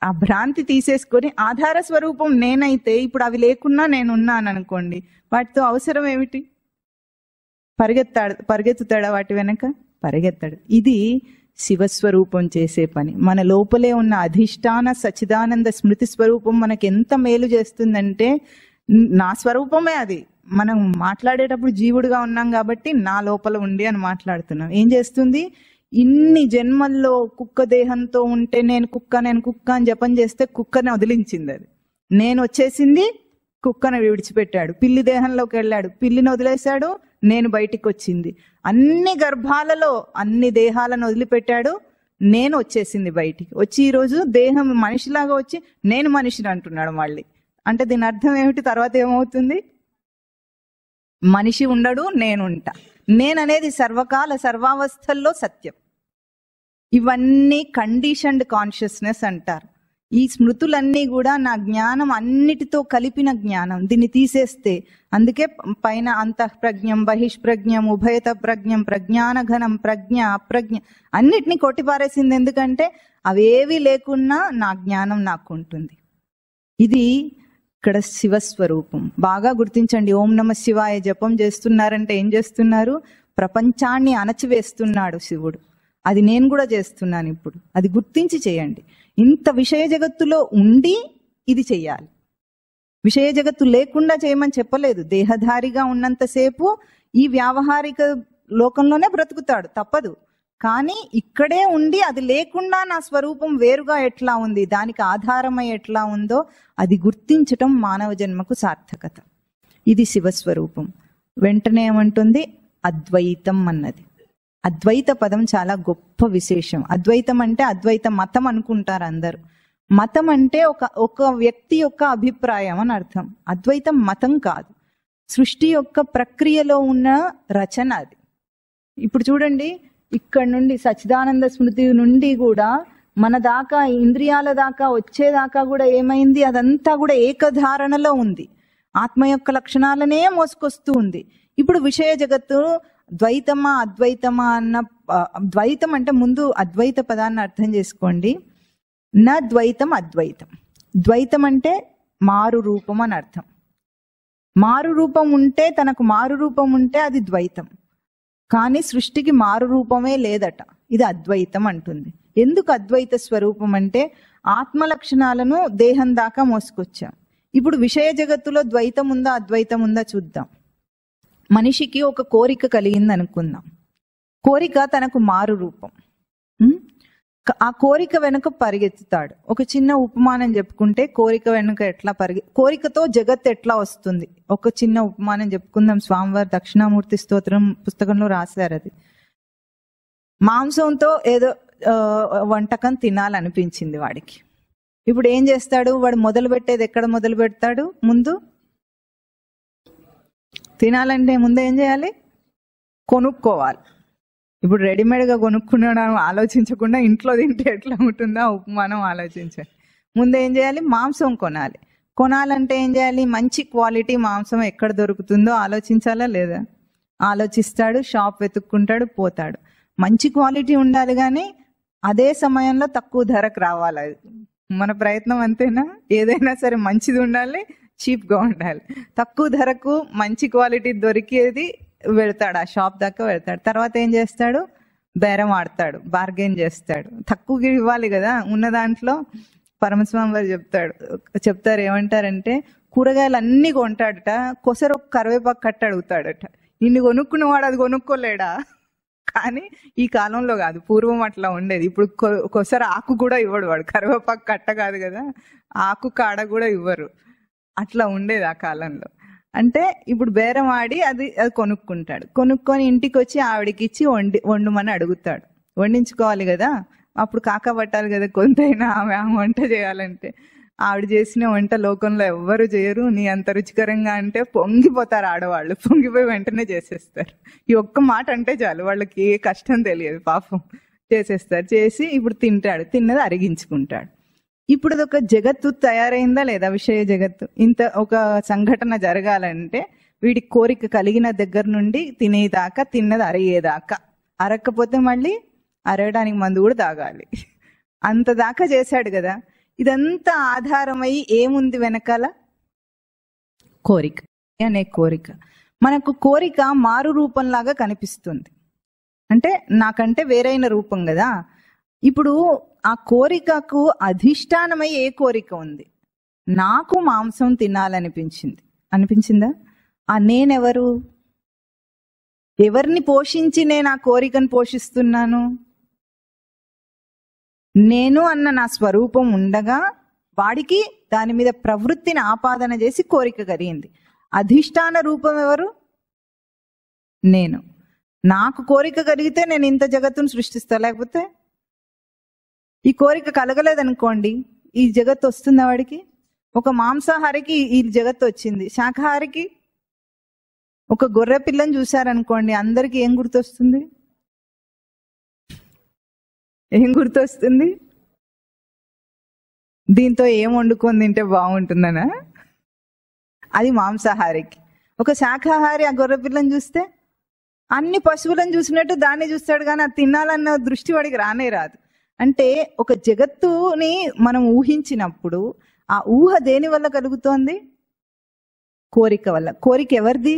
ఆ భ్రాంతి తీసేసుకొని ఆధార స్వరూపం నేనైతే ఇప్పుడు అవి లేకున్నా నేనున్నాను అనుకోండి, వాటితో అవసరం ఏమిటి? పరిగెత్తుతాడా వాటి వెనక? పరిగెత్తాడు. ఇది శివస్వరూపం చేసే పని. మన లోపలే ఉన్న అధిష్టాన సచిదానంద స్మృతి స్వరూపం మనకి ఎంత మేలు చేస్తుందంటే, నా స్వరూపమే అది. మనం మాట్లాడేటప్పుడు జీవుడుగా ఉన్నాం కాబట్టి నా లోపల ఉండి అని మాట్లాడుతున్నాం. ఏం చేస్తుంది? ఇన్ని జన్మల్లో కుక్క దేహంతో ఉంటే నేను కుక్క అని జపం చేస్తే కుక్కని వదిలించింది అది. నేను వచ్చేసింది, కుక్కను విడిచిపెట్టాడు. పిల్లి దేహంలోకి వెళ్ళాడు, పిల్లిని వదిలేశాడు, నేను బయటికి వచ్చింది. అన్ని గర్భాలలో అన్ని దేహాలను వదిలిపెట్టాడు, నేను వచ్చేసింది బయటికి. వచ్చి ఈరోజు దేహం మనిషిలాగా వచ్చి నేను మనిషిని అంటున్నాడు మళ్ళీ. అంటే దీని అర్థం ఏమిటి? తర్వాత ఏమవుతుంది? మనిషి ఉండడు, నేనుంటా. నేననేది సర్వకాల సర్వావస్థల్లో సత్యం. ఇవన్నీ కండిషన్డ్ కాన్షియస్నెస్ అంటారు. ఈ స్మృతులన్నీ కూడా నా జ్ఞానం అన్నిటితో కలిపిన జ్ఞానం. దీన్ని తీసేస్తే, అందుకే పైన అంతఃప్రజ్ఞం, బహిష్ప్రజ్ఞం, ఉభయత ప్రజ్ఞం, ప్రజ్ఞానఘనం, ప్రజ్ఞ, అప్రజ్ఞ అన్నిటినీ కొట్టిపారేసింది. ఎందుకంటే అవేవి లేకున్నా నా జ్ఞానం నాకు ఉంటుంది. ఇది ఇక్కడ శివస్వరూపం. బాగా గుర్తించండి. ఓం నమ శివాయ జపం చేస్తున్నారంటే ఏం చేస్తున్నారు? ప్రపంచాన్ని అణచివేస్తున్నాడు శివుడు. అది నేను కూడా చేస్తున్నాను ఇప్పుడు. అది గుర్తించి చేయండి. ఇంత విషయ జగత్తులో ఉండి ఇది చెయ్యాలి. విషయ జగత్తు లేకుండా చేయమని చెప్పలేదు. దేహధారిగా ఉన్నంతసేపు ఈ వ్యావహారిక లోకంలోనే బ్రతుకుతాడు, తప్పదు. కానీ ఇక్కడే ఉండి అది లేకుండా నా స్వరూపం వేరుగా ఎట్లా ఉంది, దానికి ఆధారమై ఎట్లా ఉందో అది గుర్తించటం మానవ జన్మకు సార్థకత. ఇది శివస్వరూపం. వెంటనే ఏమంటుంది? అద్వైతం అన్నది. అద్వైత పదం చాలా గొప్ప విశేషం. అద్వైతం అంటే అద్వైత మతం అనుకుంటారు అందరూ. మతం అంటే ఒక వ్యక్తి యొక్క అభిప్రాయం అని అర్థం. అద్వైతం మతం కాదు, సృష్టి యొక్క ప్రక్రియలో ఉన్న రచన అది. ఇప్పుడు చూడండి, ఇక్కడ నుండి సచ్చిదానంద స్మృతి నుండి కూడా మన దాకా, ఇంద్రియాల దాకా వచ్చేదాకా కూడా ఏమైంది? అదంతా కూడా ఏకధారణలో ఉంది. ఆత్మ యొక్క లక్షణాలనే మోసుకొస్తూ ఉంది. ఇప్పుడు విషయ జగత్తు ద్వైతమా అద్వైతమా అన్న, ద్వైతం అంటే ముందు అద్వైత పదాన్ని అర్థం చేసుకోండి. నా ద్వైతం అద్వైతం. ద్వైతం అంటే మారు రూపం అని అర్థం. మారు రూపం ఉంటే, తనకు మారు రూపం ఉంటే అది ద్వైతం. కానీ సృష్టికి మారు రూపమే లేదట. ఇది అద్వైతం అంటుంది. ఎందుకు అద్వైత స్వరూపం అంటే ఆత్మ లక్షణాలను దేహం దాకా మోసుకొచ్చాం. ఇప్పుడు విషయ జగత్తులో ద్వైతం ఉందా అద్వైతం ఉందా చూద్దాం. మనిషికి ఒక కోరిక కలిగింది అనుకుందాం. కోరిక తనకు మారు రూపం. ఆ కోరిక వెనుక పరిగెత్తుతాడు. ఒక చిన్న ఉపమానం చెప్పుకుంటే కోరిక వెనుక ఎట్లా కోరికతో జగత్ ఎట్లా వస్తుంది ఒక చిన్న ఉపమానం చెప్పుకుందాం. స్వామివారి దక్షిణామూర్తి స్తోత్రం పుస్తకంలో రాశారు అది. మాంసంతో ఏదో వంటకం తినాలనిపించింది వాడికి. ఇప్పుడు ఏం చేస్తాడు వాడు? మొదలు పెట్టేది ఎక్కడ మొదలు పెడతాడు? ముందు తినాలంటే ముందు ఏం చేయాలి? కొనుక్కోవాలి. ఇప్పుడు రెడీమేడ్గా కొనుక్కున్నాడు ఆలోచించకుండా ఇంట్లో తింటే ఎట్లా ఉంటుందో ఉపమానం ఆలోచించాలి. ముందు ఏం చేయాలి? మాంసం కొనాలి. కొనాలంటే ఏం చేయాలి? మంచి క్వాలిటీ మాంసం ఎక్కడ దొరుకుతుందో ఆలోచించాలా లేదా? ఆలోచిస్తాడు, షాప్ వెతుక్కుంటాడు, పోతాడు. మంచి క్వాలిటీ ఉండాలి కానీ అదే సమయంలో తక్కువ ధరకు రావాలి. మన ప్రయత్నం అంతేనా? ఏదైనా సరే మంచిది ఉండాలి, చీప్గా ఉండాలి. తక్కువ ధరకు మంచి క్వాలిటీ దొరికేది వెళ్తాడు, ఆ షాప్ దాకా వెళ్తాడు. తర్వాత ఏం చేస్తాడు? బేరం ఆడతాడు, బార్గెన్ చేస్తాడు. తక్కువగా ఇవ్వాలి కదా ఉన్న దాంట్లో. పరమస్వామి వారు చెప్తారు ఏమంటారంటే, కూరగాయలు అన్ని కొంటాడట, కొసరు ఒక కరివేపాకు కట్ట అడుగుతాడట. ఇన్ని కొనుక్కున్నవాడు అది కొనుక్కోలేడా? కానీ ఈ కాలంలో కాదు, పూర్వం అట్లా ఉండేది. ఇప్పుడు కొసరు ఆకు కూడా ఇవ్వడు వాడు. కరివేపాకు కట్ట కాదు కదా, ఆకు కాడ కూడా ఇవ్వరు. అట్లా ఉండేది ఆ కాలంలో. అంటే ఇప్పుడు బేరం ఆడి అది కొనుక్కుంటాడు. కొనుక్కొని ఇంటికి వచ్చి ఆవిడకి ఇచ్చి వండమని అడుగుతాడు. వండించుకోవాలి కదా, అప్పుడు కాక పట్టాలి కదా కొంతైనా ఆమె వంట చేయాలంటే. ఆవిడ చేసిన వంట లోకంలో ఎవ్వరు చేయరు. నీ అంత రుచికరంగా అంటే పొంగిపోతారు ఆడవాళ్ళు. పొంగిపోయి వెంటనే చేసేస్తారు. ఈ ఒక్క మాట అంటే చాలు, వాళ్ళకి ఏ కష్టం తెలియదు పాపం. చేసేస్తారు. చేసి ఇప్పుడు తింటాడు, తిన్నది అరిగించుకుంటాడు. ఇప్పుడు ఒక జగత్తు తయారైందా లేదా? విషయ జగత్తు. ఇంత ఒక సంఘటన జరగాలంటే వీడి కోరిక కలిగిన దగ్గర నుండి తినేదాకా, తిన్నది అరిగేదాకా. అరక్కపోతే మళ్ళీ అరగడానికి మందు కూడా తాగాలి. అంత దాకా చేశాడు కదా. ఇదంతా ఆధారమై ఏముంది వెనకాల? కోరిక అనే కోరిక. మనకు కోరిక మారు రూపంలాగా కనిపిస్తుంది. అంటే నాకంటే వేరైన రూపం కదా. ఇప్పుడు ఆ కోరికకు అధిష్టానమై ఏ కోరిక ఉంది? నాకు మాంసం అనిపించిందా? ఆ నేనెవరు? ఎవరిని పోషించి నేను ఆ కోరికను పోషిస్తున్నాను? నేను అన్న నా స్వరూపం ఉండగా వాడికి దాని మీద ప్రవృత్తిని ఆపాదన చేసి కోరిక కలిగింది. అధిష్టాన రూపం ఎవరు? నేను. నాకు కోరిక కలిగితే నేను ఇంత జగత్తును సృష్టిస్తా. లేకపోతే ఈ కోరిక కలగలేదనుకోండి, ఈ జగత్తు వస్తుందా వాడికి? ఒక మాంసాహారికి ఈ జగత్తు వచ్చింది, శాకాహారికి ఒక గొర్రె పిల్లని చూశారనుకోండి, అందరికి ఏం గుర్తొస్తుంది? దీంతో ఏం వండుకొని తింటే బాగుంటుందనా? అది మాంసాహారికి. ఒక శాకాహారి ఆ గొర్రె పిల్లని చూస్తే అన్ని పశువులను చూసినట్టు దాన్ని చూస్తాడు, కానీ అది తినాలన్న దృష్టి వాడికి రానే రాదు. అంటే ఒక జగత్తుని మనం ఊహించినప్పుడు ఆ ఊహ దేని వల్ల కలుగుతోంది? కోరిక వల్ల. కోరిక ఎవరిది?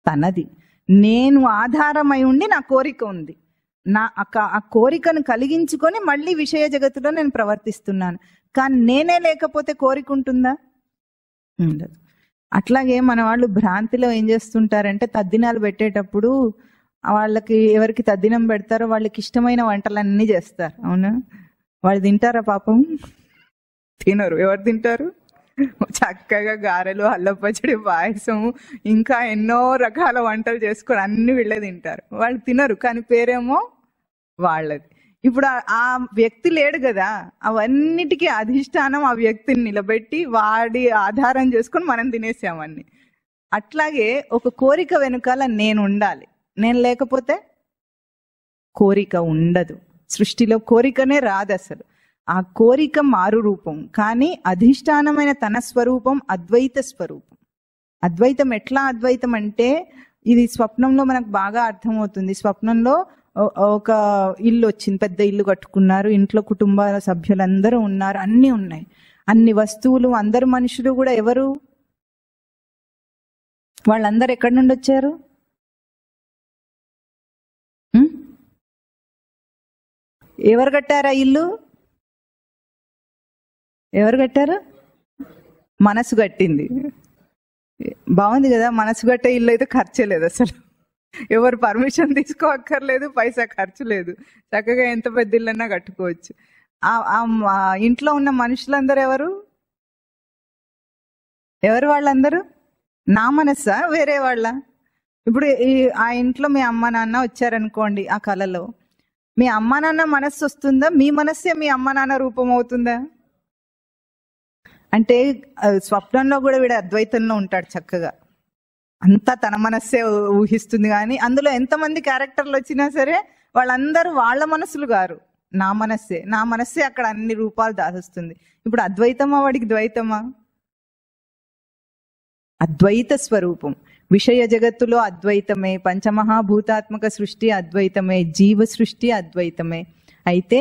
తనది. నేను ఆధారమై ఉండి నా కోరిక ఉంది. ఆ కోరికను కలిగించుకొని మళ్ళీ విషయ జగత్తులో నేను ప్రవర్తిస్తున్నాను. కానీ నేనే లేకపోతే కోరిక ఉంటుందా? ఉండదు. అట్లాగే మన వాళ్ళు భ్రాంతిలో ఏం చేస్తుంటారంటే, తద్దినాలు పెట్టేటప్పుడు వాళ్ళకి ఎవరికి తద్దినం పెడతారో వాళ్ళకి ఇష్టమైన వంటలన్నీ చేస్తారు. అవునా? వాళ్ళు తింటారా? పాపం తినరు. ఎవరు తింటారు? చక్కగా గారెలు, అల్లపచ్చడి, పాయసం, ఇంకా ఎన్నో రకాల వంటలు చేసుకొని అన్ని వీళ్ళే తింటారు. వాళ్ళు తినరు, కానీ పేరేమో వాళ్ళది. ఇప్పుడు ఆ వ్యక్తి లేడు కదా, అవన్నిటికీ అధిష్టానం ఆ వ్యక్తిని నిలబెట్టి వాడి ఆధారం చేసుకొని మనం తినేసామన్ని. అట్లాగే ఒక కోరిక వెనుకాల నేను ఉండాలి. నేను లేకపోతే కోరిక ఉండదు. సృష్టిలో కోరికనే రాదు అసలు. ఆ కోరిక మారు రూపం, కానీ అధిష్టానమైన తన స్వరూపం అద్వైత స్వరూపం. అద్వైతం ఎట్లా అద్వైతం అంటే, ఇది స్వప్నంలో మనకు బాగా అర్థమవుతుంది. స్వప్నంలో ఒక ఇల్లు వచ్చింది, పెద్ద ఇల్లు కట్టుకున్నారు, ఇంట్లో కుటుంబ సభ్యులందరూ ఉన్నారు, అన్నీ ఉన్నాయి, అన్ని వస్తువులు, అందరు మనుషులు కూడా. ఎవరు వాళ్ళందరూ? ఎక్కడి నుండి వచ్చారు? ఎవరు కట్టారా ఇల్లు? ఎవరు కట్టారు? మనసు కట్టింది. బాగుంది కదా, మనసు కట్టే ఇల్లు అయితే ఖర్చే లేదు అసలు, ఎవరు పర్మిషన్ తీసుకోక్కర్లేదు, పైసా ఖర్చు లేదు, చక్కగా ఎంత పెద్ద ఇల్లన్నా కట్టుకోవచ్చు. ఆ ఇంట్లో ఉన్న మనుషులందరూ ఎవరు? వాళ్ళందరూ నా మనస్సా వేరే వాళ్ళ? ఇప్పుడు ఆ ఇంట్లో మీ అమ్మ నాన్న వచ్చారనుకోండి, ఆ కళలో మీ అమ్మ నాన్న మనస్సు వస్తుందా? మీ మనస్సే మీ అమ్మ నాన్న రూపం అవుతుందా? అంటే స్వప్నంలో కూడా వీడు అద్వైతంలో ఉంటాడు చక్కగా, అంతా తన మనస్సే ఊహిస్తుంది. కానీ అందులో ఎంతమంది క్యారెక్టర్లు వచ్చినా సరే వాళ్ళందరూ వాళ్ళ మనసులు గారు, నా మనస్సే అక్కడ అన్ని రూపాలు దాచుస్తుంది. ఇప్పుడు అద్వైతమా వాడికి ద్వైతమా? అద్వైత స్వరూపం. విషయ జగత్తులో అద్వైతమే, పంచమహాభూతాత్మక సృష్టి అద్వైతమే, జీవ సృష్టి అద్వైతమే. అయితే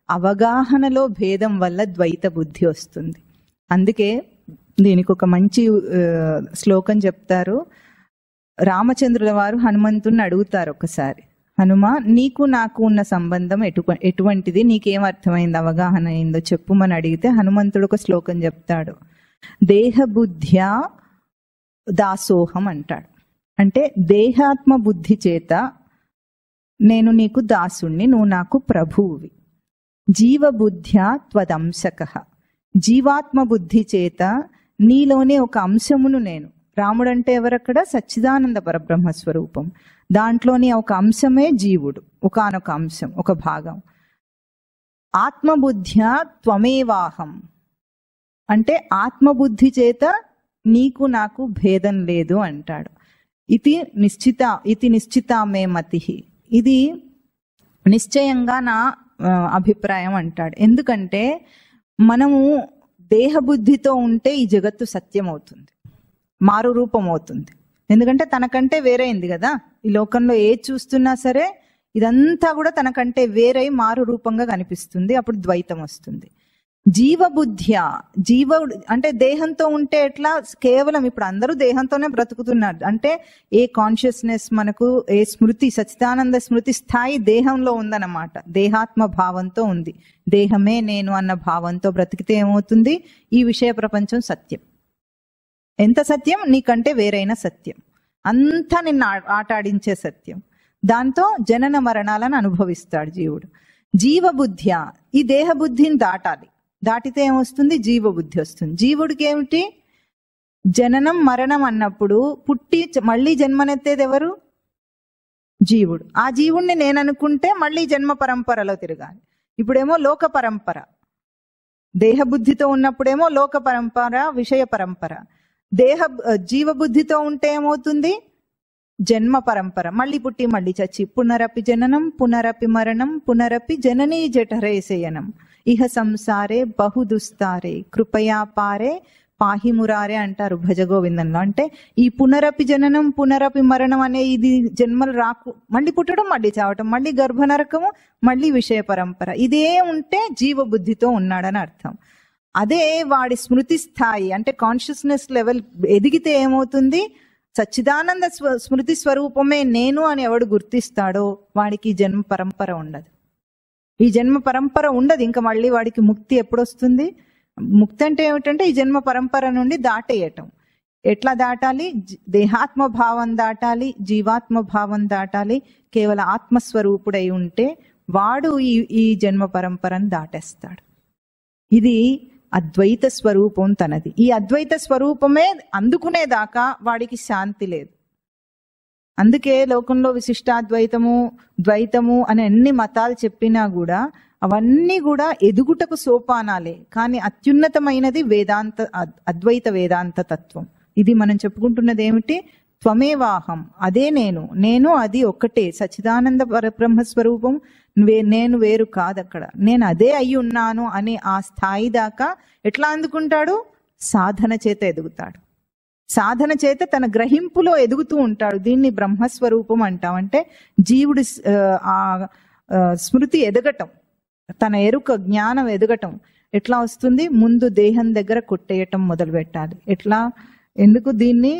అవగాహనలో భేదం వల్ల ద్వైత బుద్ధి వస్తుంది. అందుకే దీనికి ఒక మంచి శ్లోకం చెప్తారు. రామచంద్రుల వారు హనుమంతుని అడుగుతారు ఒకసారి, హనుమ నీకు నాకు ఉన్న సంబంధం ఎటువంటిది, నీకేం అర్థమైంది, అవగాహన అయిందో చెప్పుమని అడిగితే హనుమంతుడు ఒక శ్లోకం చెప్తాడు. దేహబుద్ధ్యా దాసోహం అంటాడు. అంటే దేహాత్మ బుద్ధి చేత నేను నీకు దాసుణ్ణి, నువ్వు నాకు ప్రభువువి. జీవబుద్ధ్యా త్వదంశక, జీవాత్మ బుద్ధి చేత నీలోనే ఒక అంశమును నేను. రాముడు అంటే ఎవరక్కడ? సచ్చిదానంద పరబ్రహ్మ స్వరూపం. దాంట్లోని ఒక అంశమే జీవుడు, ఒకానొక అంశం, ఒక భాగం. ఆత్మబుద్ధ్యా త్వమేవాహం, అంటే ఆత్మబుద్ధి చేత నీకు నాకు భేదం లేదు అంటాడు. ఇది నిశ్చితా మే మతి, ఇది నిశ్చయంగా నా అభిప్రాయం అంటాడు. ఎందుకంటే మనము దేహబుద్ధితో ఉంటే ఈ జగత్తు సత్యం అవుతుంది, మారు రూపం అవుతుంది. ఎందుకంటే తనకంటే వేరైంది కదా, ఈ లోకంలో ఏది చూస్తున్నా సరే ఇదంతా కూడా తనకంటే వేరై మారు రూపంగా కనిపిస్తుంది. అప్పుడు ద్వైతం వస్తుంది. జీవబుద్ధ్యా, జీవుడు అంటే దేహంతో ఉంటే ఎట్లా? కేవలం ఇప్పుడు అందరూ దేహంతోనే బ్రతుకుతున్నారు. అంటే ఏ కాన్షియస్నెస్ మనకు, ఏ స్మృతి, సచ్చిదానంద స్మృతి స్థాయి దేహంలో ఉందన్నమాట. దేహాత్మ భావంతో ఉంది. దేహమే నేను అన్న భావంతో బ్రతికితే ఏమవుతుంది? ఈ విషయ ప్రపంచం సత్యం. ఎంత సత్యం? నీకంటే వేరైన సత్యం, అంతా నిన్ను ఆటాడించే సత్యం. దాంతో జనన మరణాలను అనుభవిస్తాడు జీవుడు. జీవబుద్ధ్యా, ఈ దేహ బుద్ధిని దాటితే ఏమొస్తుంది? జీవబుద్ధి వస్తుంది. జీవుడికి ఏమిటి? జననం మరణం అన్నప్పుడు పుట్టి మళ్ళీ జన్మనెత్తేది ఎవరు? జీవుడు. ఆ జీవుణ్ణి నేను అనుకుంటే మళ్ళీ జన్మ పరంపరలో తిరగాలి. ఇప్పుడేమో లోక పరంపర, దేహబుద్ధితో ఉన్నప్పుడేమో లోక పరంపర, విషయ పరంపర. జీవబుద్ధితో ఉంటే ఏమవుతుంది? జన్మ పరంపర, మళ్ళీ పుట్టి మళ్ళీ చచ్చి, పునరపి జననం పునరపి మరణం పునరపి జననీ జఠరే శయనం ఇహ సంసారే బహుదుస్తారే కృపయా పారే పాహి మురారే అంటారు భజగోవిందంలో. అంటే ఈ పునరపి జననం పునరపి మరణం అనే ఇది జన్మలు రాకు, మళ్ళీ పుట్టడం, మళ్ళీ చావటం, మళ్ళీ గర్భనరకము, మళ్ళీ విషయ పరంపర, ఇదే ఉంటే జీవబుద్ధితో ఉన్నాడని అర్థం. అదే వాడి స్మృతి స్థాయి అంటే కాన్షియస్నెస్ లెవెల్ ఎదిగితే ఏమవుతుంది? సచ్చిదానంద స్మృతి స్వరూపమే నేను అని ఎవడు గుర్తిస్తాడో వాడికి జన్మ పరంపర ఉండదు. ఈ జన్మ పరంపర ఉండదు. ఇంకా మళ్ళీ వాడికి ముక్తి ఎప్పుడొస్తుంది? ముక్తి అంటే ఏమిటంటే ఈ జన్మ పరంపర నుండి దాటేయటం. ఎట్లా దాటాలి? దేహాత్మ భావం దాటాలి, జీవాత్మ భావం దాటాలి. కేవల ఆత్మస్వరూపుడై ఉంటే వాడు ఈ జన్మ పరంపరను దాటేస్తాడు. ఇది అద్వైత స్వరూపం తనది. ఈ అద్వైత స్వరూపమే అందుకునేదాకా వాడికి శాంతి లేదు. అందుకే లోకంలో విశిష్టాద్వైతము, ద్వైతము అని అన్ని మతాలు చెప్పినా కూడా అవన్నీ కూడా ఎదుగుటకు సోపానాలే. కానీ అత్యున్నతమైనది వేదాంత, అద్వైత వేదాంత తత్వం. ఇది మనం చెప్పుకుంటున్నది ఏమిటి? త్వమేవాహం, అదే నేను అది ఒక్కటే, సచ్చిదానంద పరబ్రహ్మ స్వరూపం. నేను వేరు కాదు, అక్కడ నేను అదే అయి ఉన్నాను అనే ఆ స్థాయి దాకా ఎట్లా అందుకుంటాడు? సాధన చేత ఎదుగుతాడు. సాధన చేత తన గ్రహింపులో ఎదుగుతూ ఉంటాడు. దీన్ని బ్రహ్మస్వరూపం అంటాం. అంటే జీవుడి ఆ స్మృతి ఎదగటం, తన ఎరుక జ్ఞానం ఎదగటం ఎట్లా వస్తుంది? ముందు దేహం దగ్గర కొట్టేయటం మొదలు పెట్టాలి. ఎట్లా? ఎందుకు దీన్ని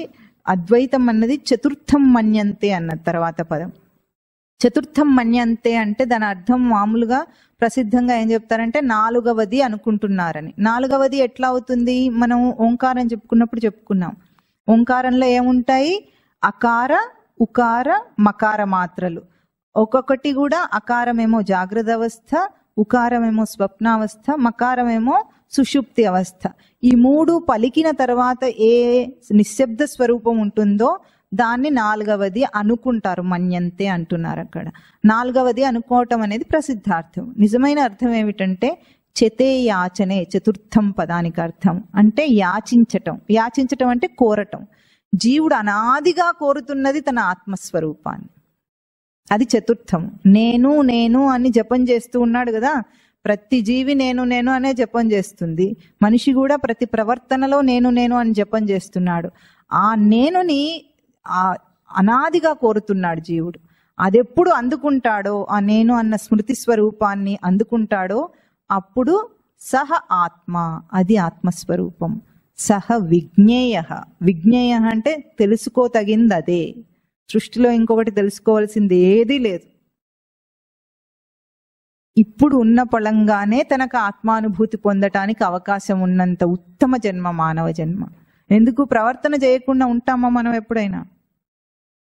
అద్వైతం అన్నది చతుర్థం మన్యంతే అన్న తర్వాత పదం. చతుర్థం మన్యంతే అంటే దాని అర్థం మామూలుగా ప్రసిద్ధంగా ఏం చెప్తారంటే 4వది అనుకుంటున్నారని. 4వది ఎట్లా అవుతుంది? మనం ఓంకారం చెప్పుకున్నప్పుడు చెప్పుకున్నాం. ఓంకారంలో ఏముంటాయి? అకార, ఉకార, మకార మాత్రలు. ఒక్కొక్కటి కూడా అకారమేమో జాగ్రత్త అవస్థ, ఉకారమేమో స్వప్నావస్థ, మకారమేమో సుషుప్తి అవస్థ. ఈ 3 పలికిన తర్వాత ఏ నిశ్శబ్ద స్వరూపం ఉంటుందో దాన్ని 4వది అనుకుంటారు, మన్యంతే అంటున్నారు అక్కడ. 4వది అనుకోవటం అనేది ప్రసిద్ధార్థం. నిజమైన అర్థం ఏమిటంటే చతే యాచనే, చతుర్థం పదానికి అర్థం అంటే యాచించటం. యాచించటం అంటే కోరటం. జీవుడు అనాదిగా కోరుతున్నది తన ఆత్మస్వరూపాన్ని. అది చతుర్థం. నేను నేను అని జపం చేస్తూ ఉన్నాడు కదా, ప్రతి జీవి నేను నేను అనే జపం చేస్తుంది. మనిషి కూడా ప్రతి ప్రవర్తనలో నేను నేను అని జపం చేస్తున్నాడు. ఆ నేనుని అనాదిగా కోరుతున్నాడు జీవుడు. అదెప్పుడు అందుకుంటాడో, ఆ నేను అన్న స్మృతి స్వరూపాన్ని అందుకుంటాడో అప్పుడు సహ ఆత్మ, అది ఆత్మస్వరూపం. సహ విజ్ఞేయ. విజ్ఞేయ అంటే తెలుసుకోతగింది అదే. సృష్టిలో ఇంకొకటి తెలుసుకోవాల్సింది ఏదీ లేదు. ఇప్పుడు ఉన్న పళంగానే తనకు ఆత్మానుభూతి పొందటానికి అవకాశం ఉన్నంత ఉత్తమ జన్మ మానవ జన్మ. ఎందుకు ప్రవర్తన చేయకుండా ఉంటామా మనం ఎప్పుడైనా?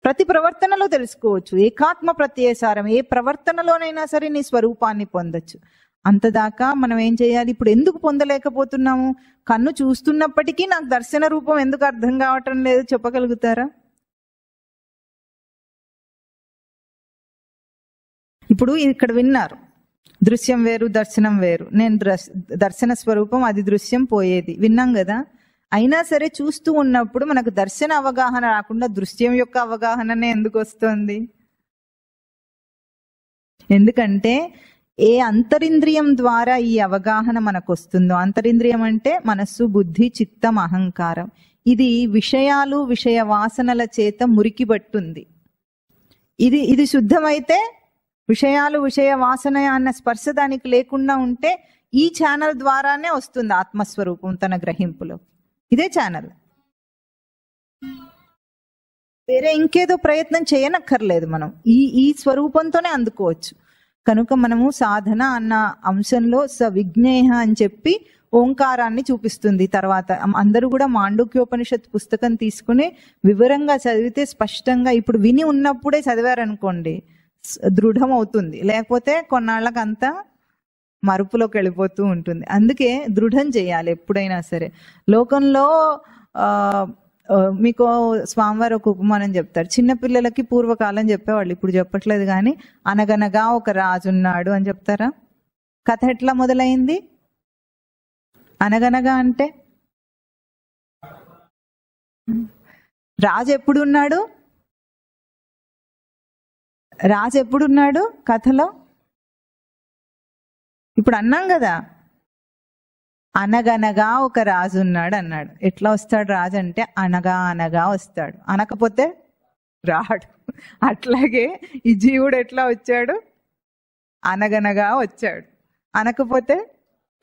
ప్రతి ప్రవర్తనలో తెలుసుకోవచ్చు. ఏకాత్మ ప్రత్యయసారం. ఏ ప్రవర్తనలోనైనా సరే నీ స్వరూపాన్ని పొందొచ్చు. అంతదాకా మనం ఏం చేయాలి? ఇప్పుడు ఎందుకు పొందలేకపోతున్నాము? కన్ను చూస్తున్నప్పటికీ నాకు దర్శన రూపం ఎందుకు అర్థం కావటం లేదు చెప్పగలుగుతారా? ఇప్పుడు ఇక్కడ విన్నారు, దృశ్యం వేరు దర్శనం వేరు. నేను దర్శన స్వరూపం, అది దృశ్యం పోయేది విన్నాం కదా. అయినా సరే చూస్తూ ఉన్నప్పుడు మనకు దర్శన అవగాహన రాకుండా దృశ్యం యొక్క అవగాహననే ఎందుకు వస్తుంది? ఎందుకంటే ఏ అంతరింద్రియం ద్వారా ఈ అవగాహన మనకు వస్తుందో, అంతరింద్రియం అంటే మనస్సు, బుద్ధి, చిత్తం, అహంకారం, ఇది విషయాలు విషయ వాసనల చేత మురికిబట్టుంది. ఇది శుద్ధమైతే విషయాలు విషయ వాసన అన్న స్పర్శ దానికి లేకుండా ఉంటే ఈ ఛానల్ ద్వారానే వస్తుంది ఆత్మస్వరూపం తన గ్రహింపులో. ఇదే ఛానల్. వేరే ఇంకేదో ప్రయత్నం చేయనక్కర్లేదు. మనం ఈ స్వరూపంతోనే అందుకోవచ్చు. కనుక మనము సాధన అన్న అంశంలో విజ్ఞేయ అని చెప్పి ఓంకారాన్ని చూపిస్తుంది. తర్వాత అందరూ కూడా మాండూక్యోపనిషత్ పుస్తకం తీసుకుని వివరంగా చదివితే స్పష్టంగా, ఇప్పుడు విని ఉన్నప్పుడే చదివారనుకోండి దృఢం అవుతుంది. లేకపోతే కొన్నాళ్ళకంతా మరుపులోకి వెళ్ళిపోతూ ఉంటుంది. అందుకే దృఢం చేయాలి ఎప్పుడైనా సరే. లోకంలో మీకు స్వామివారు ఒక ఉపమానం చెప్తారు. చిన్నపిల్లలకి పూర్వకాలం చెప్పేవాళ్ళు, ఇప్పుడు చెప్పట్లేదు కానీ, అనగనగా ఒక రాజు ఉన్నాడు అని చెప్తారా? కథ ఎట్లా మొదలైంది? అనగనగా అంటే రాజు ఎప్పుడున్నాడు? రాజు ఎప్పుడున్నాడు కథలో? ఇప్పుడు అన్నాం కదా, అనగనగా ఒక రాజు ఉన్నాడు అన్నాడు. ఎట్లా వస్తాడు రాజు అంటే అనగా అనగా వస్తాడు, అనకపోతే రాడు. అట్లాగే ఈ జీవుడు ఎట్లా వచ్చాడు? అనగనగా వచ్చాడు, అనకపోతే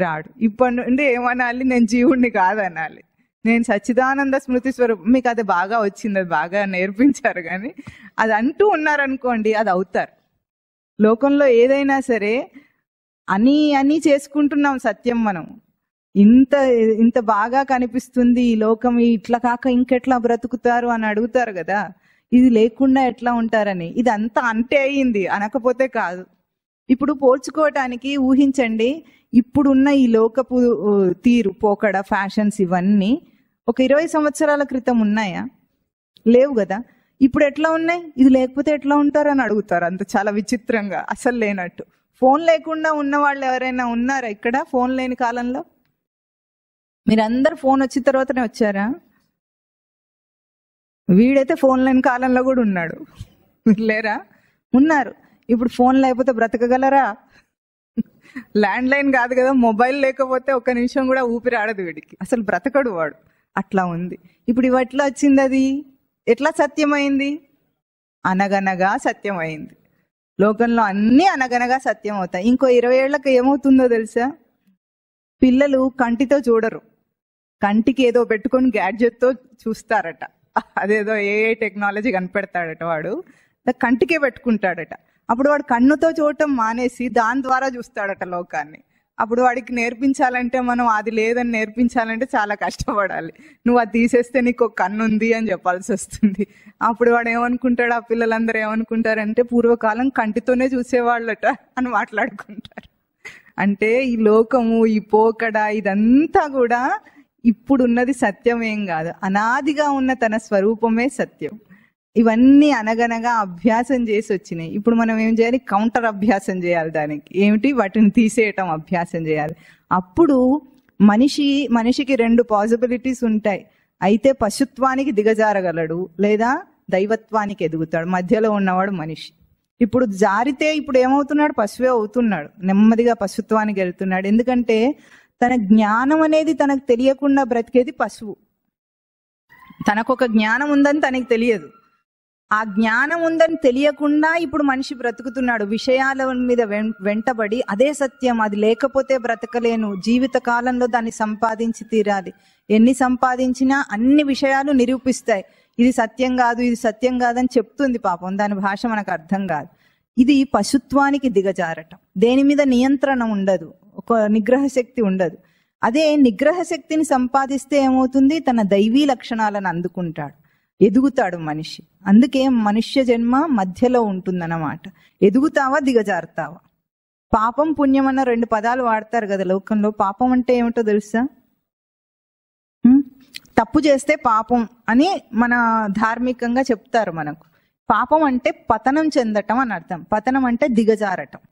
రాడు. ఇప్పటి నుండి ఏమనాలి? నేను జీవుడిని కాదనాలి, నేను సచ్చిదానంద స్మృతి స్వరూపం. మీకు అది బాగా వచ్చింది, అది బాగా నేర్పించారు. కానీ అది అంటూ ఉన్నారనుకోండి, అది అవుతారు. లోకంలో ఏదైనా సరే అని చేసుకుంటున్నాం సత్యం. మనం ఇంత బాగా కనిపిస్తుంది ఈ లోకం, ఇట్లా కాక ఇంకెట్లా బ్రతుకుతారు అని అడుగుతారు కదా, ఇది లేకుండా ఎట్లా ఉంటారని. ఇది అంతా అంటే అయ్యింది, అనకపోతే కాదు. ఇప్పుడు పోల్చుకోవటానికి ఊహించండి, ఇప్పుడున్న ఈ లోకపు తీరు, పోకడ, ఫ్యాషన్స్ ఇవన్నీ ఒక 20 సంవత్సరాల క్రితం ఉన్నాయా? లేవు కదా. ఇప్పుడు ఎట్లా ఉన్నాయి? ఇది లేకపోతే ఎట్లా ఉంటారు అని అడుగుతారు. అంత చాలా విచిత్రంగా, అసలు లేనట్టు. ఫోన్ లేకుండా ఉన్న వాళ్ళు ఎవరైనా ఉన్నారా ఇక్కడ? ఫోన్ లేని కాలంలో మీరందరు ఫోన్ వచ్చిన తర్వాతనే వచ్చారా? వీడైతే ఫోన్ లేని కాలంలో కూడా ఉన్నాడు, లేరా? ఉన్నారు. ఇప్పుడు ఫోన్ లేకపోతే బ్రతకగలరా? ల్యాండ్ లైన్ కాదు కదా, మొబైల్ లేకపోతే ఒక్క నిమిషం కూడా ఊపిరి ఆడదు వీడికి, అసలు బ్రతకడు వాడు. అట్లా ఉంది. ఇప్పుడు ఇవి ఎట్లా వచ్చింది? అది ఎట్లా సత్యమైంది? అనగనగా సత్యమైంది. లోకంలో అన్నీ అనగనగా సత్యం అవుతాయి. ఇంకో 20 ఏళ్లకు ఏమవుతుందో తెలుసా? పిల్లలు కంటితో చూడరు, కంటికి ఏదో పెట్టుకొని గ్యాడ్జెట్తో చూస్తారట. అదేదో ఏ టెక్నాలజీ కనిపెడతాడట వాడు, కంటికే పెట్టుకుంటాడట. అప్పుడు వాడు కన్నుతో చూడటం మానేసి దాని ద్వారా చూస్తాడట లోకాన్ని. అప్పుడు వాడికి నేర్పించాలంటే, మనం అది లేదని నేర్పించాలంటే చాలా కష్టపడాలి. నువ్వు అది తీసేస్తే నీకు ఒక కన్ను ఉంది అని చెప్పాల్సి వస్తుంది. అప్పుడు వాడు ఏమనుకుంటాడు, ఆ పిల్లలందరూ ఏమనుకుంటారంటే పూర్వకాలం కంటితోనే చూసేవాళ్ళట అని మాట్లాడుకుంటారు. అంటే ఈ లోకము, ఈ పోకడ, ఇదంతా కూడా ఇప్పుడున్నది సత్యం ఏం కాదు. అనాదిగా ఉన్న తన స్వరూపమే సత్యం. ఇవన్నీ అనగనగా అభ్యాసం చేసి వచ్చినాయి. ఇప్పుడు మనం ఏం చేయాలి? కౌంటర్ అభ్యాసం చేయాలి. దానికి ఏమిటి? వాటిని తీసేయటం అభ్యాసం చేయాలి. అప్పుడు మనిషికి 2 పాసిబిలిటీస్ ఉంటాయి. అయితే పశుత్వానికి దిగజారగలడు, లేదా దైవత్వానికి ఎదుగుతాడు. మధ్యలో ఉన్నవాడు మనిషి. ఇప్పుడు జారితే ఇప్పుడు ఏమవుతున్నాడు? పశువే అవుతున్నాడు. నెమ్మదిగా పశుత్వానికి వెళ్తున్నాడు. ఎందుకంటే తన జ్ఞానం అనేది తనకు తెలియకుండా బ్రతికేది పశువు. తనకొక జ్ఞానం ఉందని తనకి తెలియదు. ఆ జ్ఞానం ఉందని తెలియకుండా ఇప్పుడు మనిషి బ్రతుకుతున్నాడు. విషయాల మీద వెంటబడి అదే సత్యం, అది లేకపోతే బ్రతకలేను, జీవిత కాలంలో దాన్ని సంపాదించి తీరాలి. ఎన్ని సంపాదించినా అన్ని విషయాలు నిరూపిస్తాయి. ఇది సత్యం కాదు, ఇది సత్యం కాదని చెప్తుంది పాపం. దాని భాష మనకు అర్థం కాదు. ఇది పశుత్వానికి దిగజారటం. దేని మీద నియంత్రణ ఉండదు, ఒక నిగ్రహ శక్తి ఉండదు. అదే నిగ్రహ శక్తిని సంపాదిస్తే ఏమవుతుంది? తన దైవీ లక్షణాలను అందుకుంటాడు, ఎదుగుతాడు మనిషి. అందుకే మనుష్య జన్మ మధ్యలో ఉంటుందన్నమాట. ఎదుగుతావా, దిగజారుతావా? పాపం పుణ్యం అన్న 2 పదాలు వాడతారు కదా లోకంలో. పాపం అంటే ఏమిటో తెలుసా? తప్పు చేస్తే పాపం అని మన ధార్మికంగా చెప్తారు మనకు. పాపం అంటే పతనం చెందటం అని అర్థం. పతనం అంటే దిగజారటం.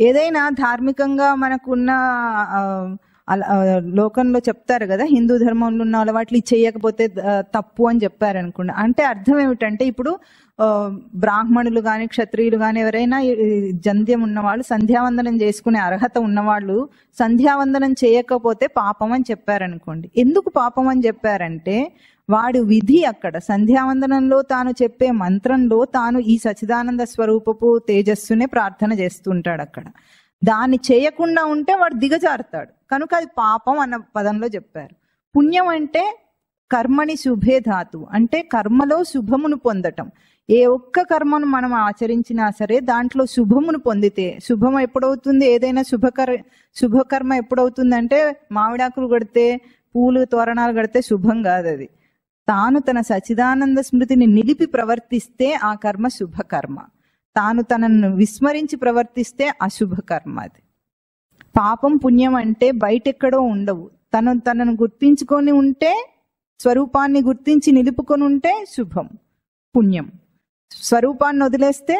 ఏదైనా ధార్మికంగా మనకున్న లోకంలో చెప్తారు కదా, హిందూ ధర్మంలో ఉన్న అలవాట్లు చేయకపోతే తప్పు అని చెప్పారు అనుకోండి. అంటే అర్థం ఏమిటంటే, ఇప్పుడు బ్రాహ్మణులు కానీ క్షత్రియులు కానీ ఎవరైనా జంధ్యం ఉన్నవాళ్ళు, సంధ్యావందనం చేసుకునే అర్హత ఉన్నవాళ్ళు సంధ్యావందనం చేయకపోతే పాపం అని చెప్పారనుకోండి. ఎందుకు పాపం అని చెప్పారంటే, వాడి విధి అక్కడ సంధ్యావందనంలో తాను చెప్పే మంత్రంలో తాను ఈ సచిదానంద స్వరూపపు తేజస్సునే ప్రార్థన చేస్తుంటాడు. అక్కడ దాన్ని చేయకుండా ఉంటే వాడు దిగజారుతాడు. కనుక అది పాపం అన్న పదంలో చెప్పారు. పుణ్యం అంటే కర్మని శుభే ధాతు, అంటే కర్మలో శుభమును పొందటం. ఏ ఒక్క కర్మను మనం ఆచరించినా సరే దాంట్లో శుభమును పొందితే, శుభం ఎప్పుడవుతుంది? ఏదైనా శుభకర్మ ఎప్పుడవుతుందంటే, మామిడాకులు కడితే, పూలు తోరణాలు కడితే శుభం కాదు. అది తాను తన సచిదానంద స్మృతిని నిలిపి ప్రవర్తిస్తే ఆ కర్మ శుభకర్మ. తాను తనను విస్మరించి ప్రవర్తిస్తే అశుభ కర్మ. అది పాపం పుణ్యం అంటే బయటెక్కడో ఉండవు. తనను గుర్తించుకొని ఉంటే, స్వరూపాన్ని గుర్తించి నిలుపుకొని ఉంటే శుభం పుణ్యం. స్వరూపాన్ని వదిలేస్తే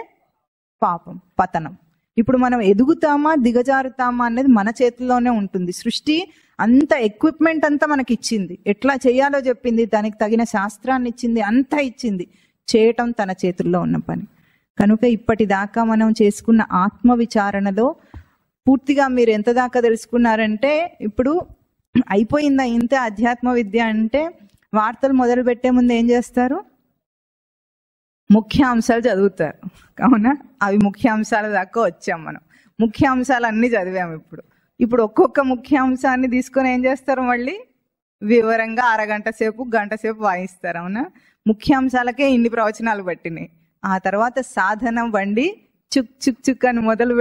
పాపం పతనం. ఇప్పుడు మనం ఎదుగుతామా దిగజారుతామా అనేది మన చేతిలోనే ఉంటుంది. సృష్టి అంత ఎక్విప్మెంట్ అంతా మనకి ఇచ్చింది, ఎట్లా చేయాలో చెప్పింది, దానికి తగిన శాస్త్రాన్ని ఇచ్చింది, అంతా ఇచ్చింది. చేయటం తన చేతుల్లో ఉన్న పని. కనుక ఇప్పటిదాకా మనం చేసుకున్న ఆత్మ విచారణలో పూర్తిగా మీరు ఎంత దాకా తెలుసుకున్నారంటే, ఇప్పుడు అయిపోయిందా ఇంతే అధ్యాత్మ విద్య అంటే? వార్తలు మొదలు పెట్టే ముందు ఏం చేస్తారు? ముఖ్యాంశాలు చదువుతారు. అవునా? అవి ముఖ్యాంశాల దాకా వచ్చాం మనం. ముఖ్యాంశాలు అన్నీ చదివాము. ఇప్పుడు ఒక్కొక్క ముఖ్యాంశాన్ని తీసుకొని ఏం చేస్తారు? మళ్ళీ వివరంగా అరగంట సేపు గంట సేపు వాయిస్తారు. అవునా? ముఖ్యాంశాలకే ఇన్ని ప్రవచనాలు పట్టినాయి. ఆ తర్వాత సాధనం బండి చుక్ చుక్ చుక్ అని మొదలు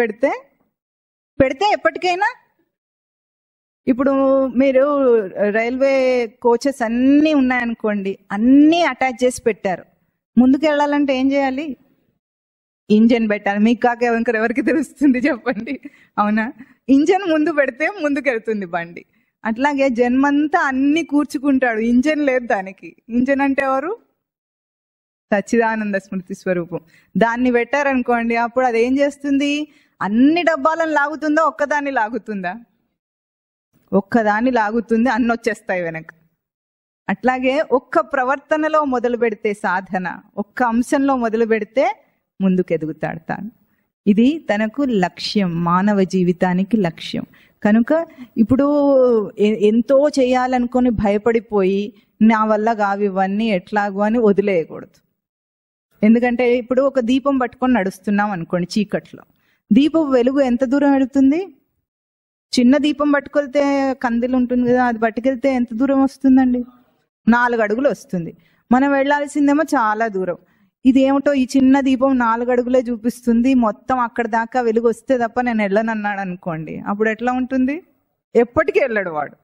పెడితే ఎప్పటికైనా, ఇప్పుడు మీరు రైల్వే కోచెస్ అన్నీ ఉన్నాయనుకోండి, అన్నీ అటాచ్ చేసి పెట్టారు. ముందుకు వెళ్ళాలంటే ఏం చేయాలి? ఇంజన్ పెట్టాలి. మీకు కాక ఎవరికి తెలుస్తుంది చెప్పండి? అవునా? ఇంజన్ ముందు పెడితే ముందుకు వెళ్తుంది బండి. అట్లాగే జన్మంతా అన్ని కూర్చుకుంటాడు, ఇంజన్ లేదు దానికి. ఇంజన్ అంటే ఎవరు? సచ్చిదానంద స్మృతి స్వరూపం. దాన్ని పెట్టారనుకోండి, అప్పుడు అది ఏం చేస్తుంది? అన్ని డబ్బాలను లాగుతుందా? ఒక్కదాన్ని లాగుతుందా? ఒక్కదాన్ని లాగుతుంది, అన్ని వచ్చేస్తాయి వెనక. అట్లాగే ఒక్క ప్రవర్తనలో మొదలు పెడితే సాధన, ఒక్క అంశంలో మొదలు పెడితే ముందుకు ఎదుగుతాడు తాను. ఇది తనకు లక్ష్యం, మానవ జీవితానికి లక్ష్యం. కనుక ఇప్పుడు ఎంతో చేయాలనుకొని భయపడిపోయి నా వల్ల కావు ఇవన్నీ ఎట్లాగో అని వదిలేయకూడదు. ఎందుకంటే ఇప్పుడు ఒక దీపం పట్టుకొని నడుస్తున్నాం అనుకోండి చీకట్లో, దీపం వెలుగు ఎంత దూరం వెళుతుంది? చిన్న దీపం పట్టుకెళ్తే కందిలు ఉంటుంది కదా, అది పట్టుకెళ్తే ఎంత దూరం వస్తుందండి? 4 అడుగులు వస్తుంది. మనం వెళ్లాల్సిందేమో చాలా దూరం. ఇదేమిటో ఈ చిన్న దీపం 4 అడుగులే చూపిస్తుంది, మొత్తం అక్కడ దాకా వెలుగు వస్తే తప్ప నేను వెళ్ళనన్నాడు అనుకోండి, అప్పుడు ఎట్లా ఉంటుంది? ఎప్పటికీ వెళ్ళడు వాడు.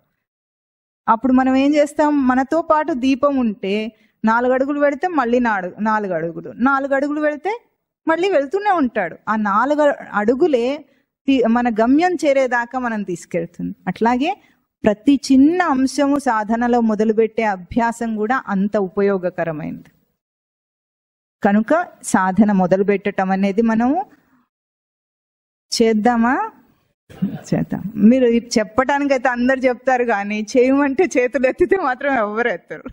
అప్పుడు మనం ఏం చేస్తాం? మనతో పాటు దీపం ఉంటే 4 అడుగులు పెడితే మళ్ళీ 4 అడుగులు, 4 అడుగులు పెడితే మళ్ళీ వెళ్తూనే ఉంటాడు. ఆ 4 అడుగులే మన గమ్యం చేరేదాకా మనం తీసుకెళ్తుంది. అట్లాగే ప్రతి చిన్న అంశము సాధనలో మొదలుపెట్టే అభ్యాసం కూడా అంత ఉపయోగకరమైనది. కనుక సాధన మొదలు పెట్టడం అనేది మనము చేద్దామా? చేద్దాం. మీరు చెప్పటానికైతే అందరు చెప్తారు, కానీ చేయమంటే చేతులు ఎత్తితే మాత్రం ఎవరు ఎత్తరు.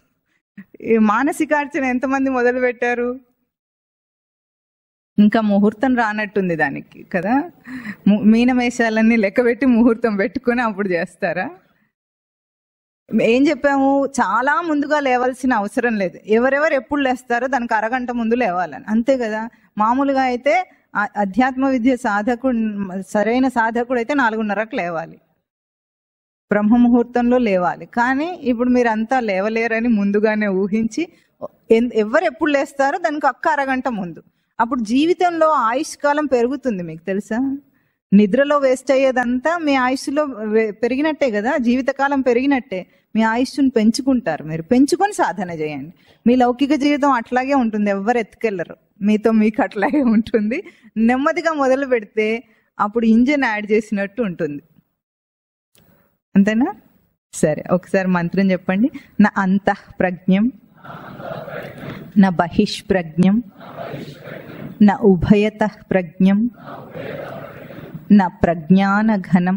ఈ మానసికార్చన ఎంతమంది మొదలు పెట్టారు? ఇంకా ముహూర్తం రానట్టుంది దానికి కదా. మీనమేషాలన్నీ లెక్కబెట్టి ముహూర్తం పెట్టుకుని అప్పుడు చేస్తారా? ఏం చెప్పాము? చాలా ముందుగా లేవాల్సిన అవసరం లేదు. ఎవరెవరు ఎప్పుడు లేస్తారో దానికి అరగంట ముందు లేవాలని, అంతే కదా. మామూలుగా అయితే అధ్యాత్మ విద్య సాధకుడు, సరైన సాధకుడు అయితే 4:30కు లేవాలి, బ్రహ్మ ముహూర్తంలో లేవాలి. కానీ ఇప్పుడు మీరంతా లేవలేరని ముందుగానే ఊహించి ఎవరు ఎప్పుడు లేస్తారో దానికి అరగంట ముందు. అప్పుడు జీవితంలో ఆయుష్కాలం పెరుగుతుంది. మీకు తెలుసా? నిద్రలో వేస్ట్ అయ్యేదంతా మీ ఆయుష్లో పెరిగినట్టే కదా. జీవితకాలం పెరిగినట్టే. మీ ఆయుష్ను పెంచుకుంటారు. మీరు పెంచుకొని సాధన చేయండి. మీ లౌకిక జీవితం అట్లాగే ఉంటుంది, ఎవరు ఎత్తుకెళ్ళరు. మీతో మీకు అట్లాగే ఉంటుంది. నెమ్మదిగా మొదలు పెడితే అప్పుడు ఇంజిన్ యాడ్ చేసినట్టు ఉంటుంది. అంతేనా? సరే, ఒకసారి మంత్రం చెప్పండి. నా అంతః ప్రజ్ఞం, నా బహిష్ప్రజ్ఞం, నా ఉభయతః ప్రజ్ఞం, నా ప్రజ్ఞానఘనం,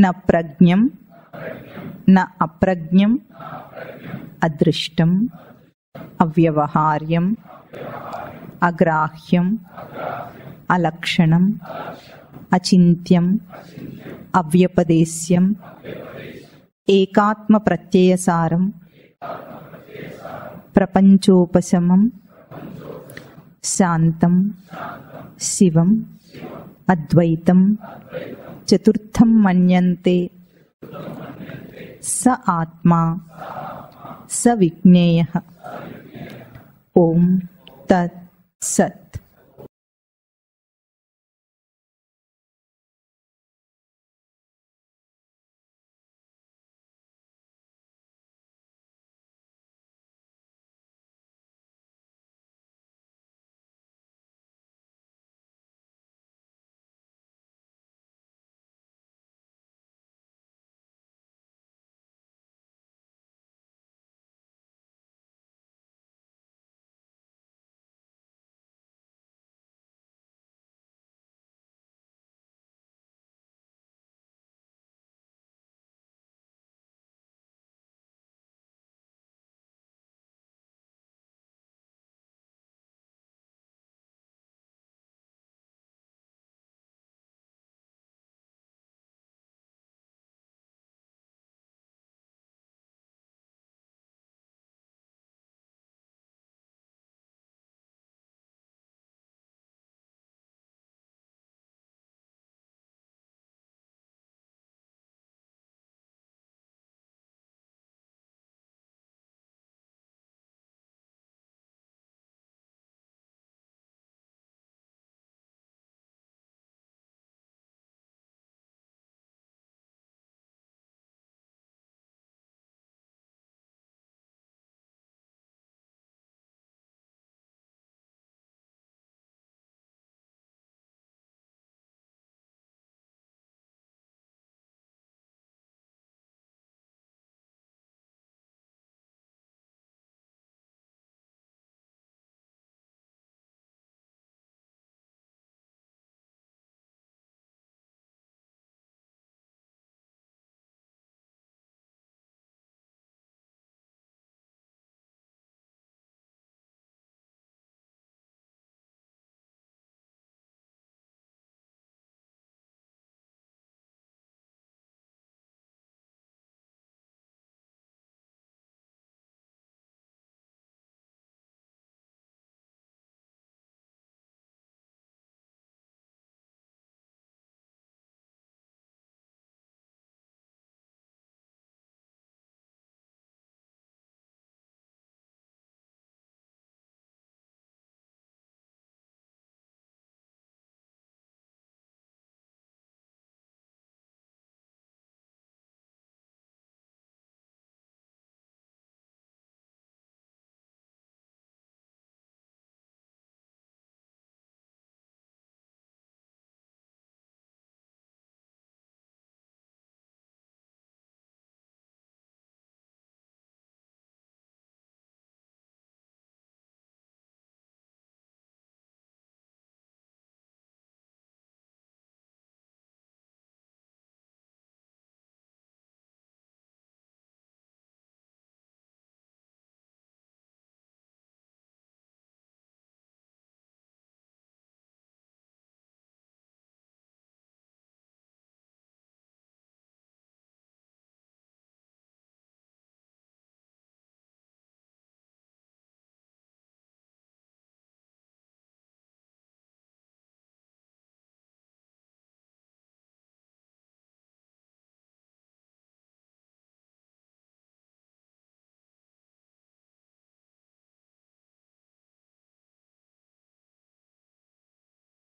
నా ప్రజ్ఞం, నా అప్రజ్ఞం, అదృష్టం, అవ్యవహార్యం, అగ్రాహ్యం, అలక్షణం, అచింత్యం, అవ్యపదేశ్యం, ఏకాత్మ ప్రత్యయసారం, ప్రపంచోపశమం, శాంతం, శివం, అద్వైతం, చతుర్థం మన్యంతే, స ఆత్మా స విజ్ఞేయః. ఓం తత్ సత్.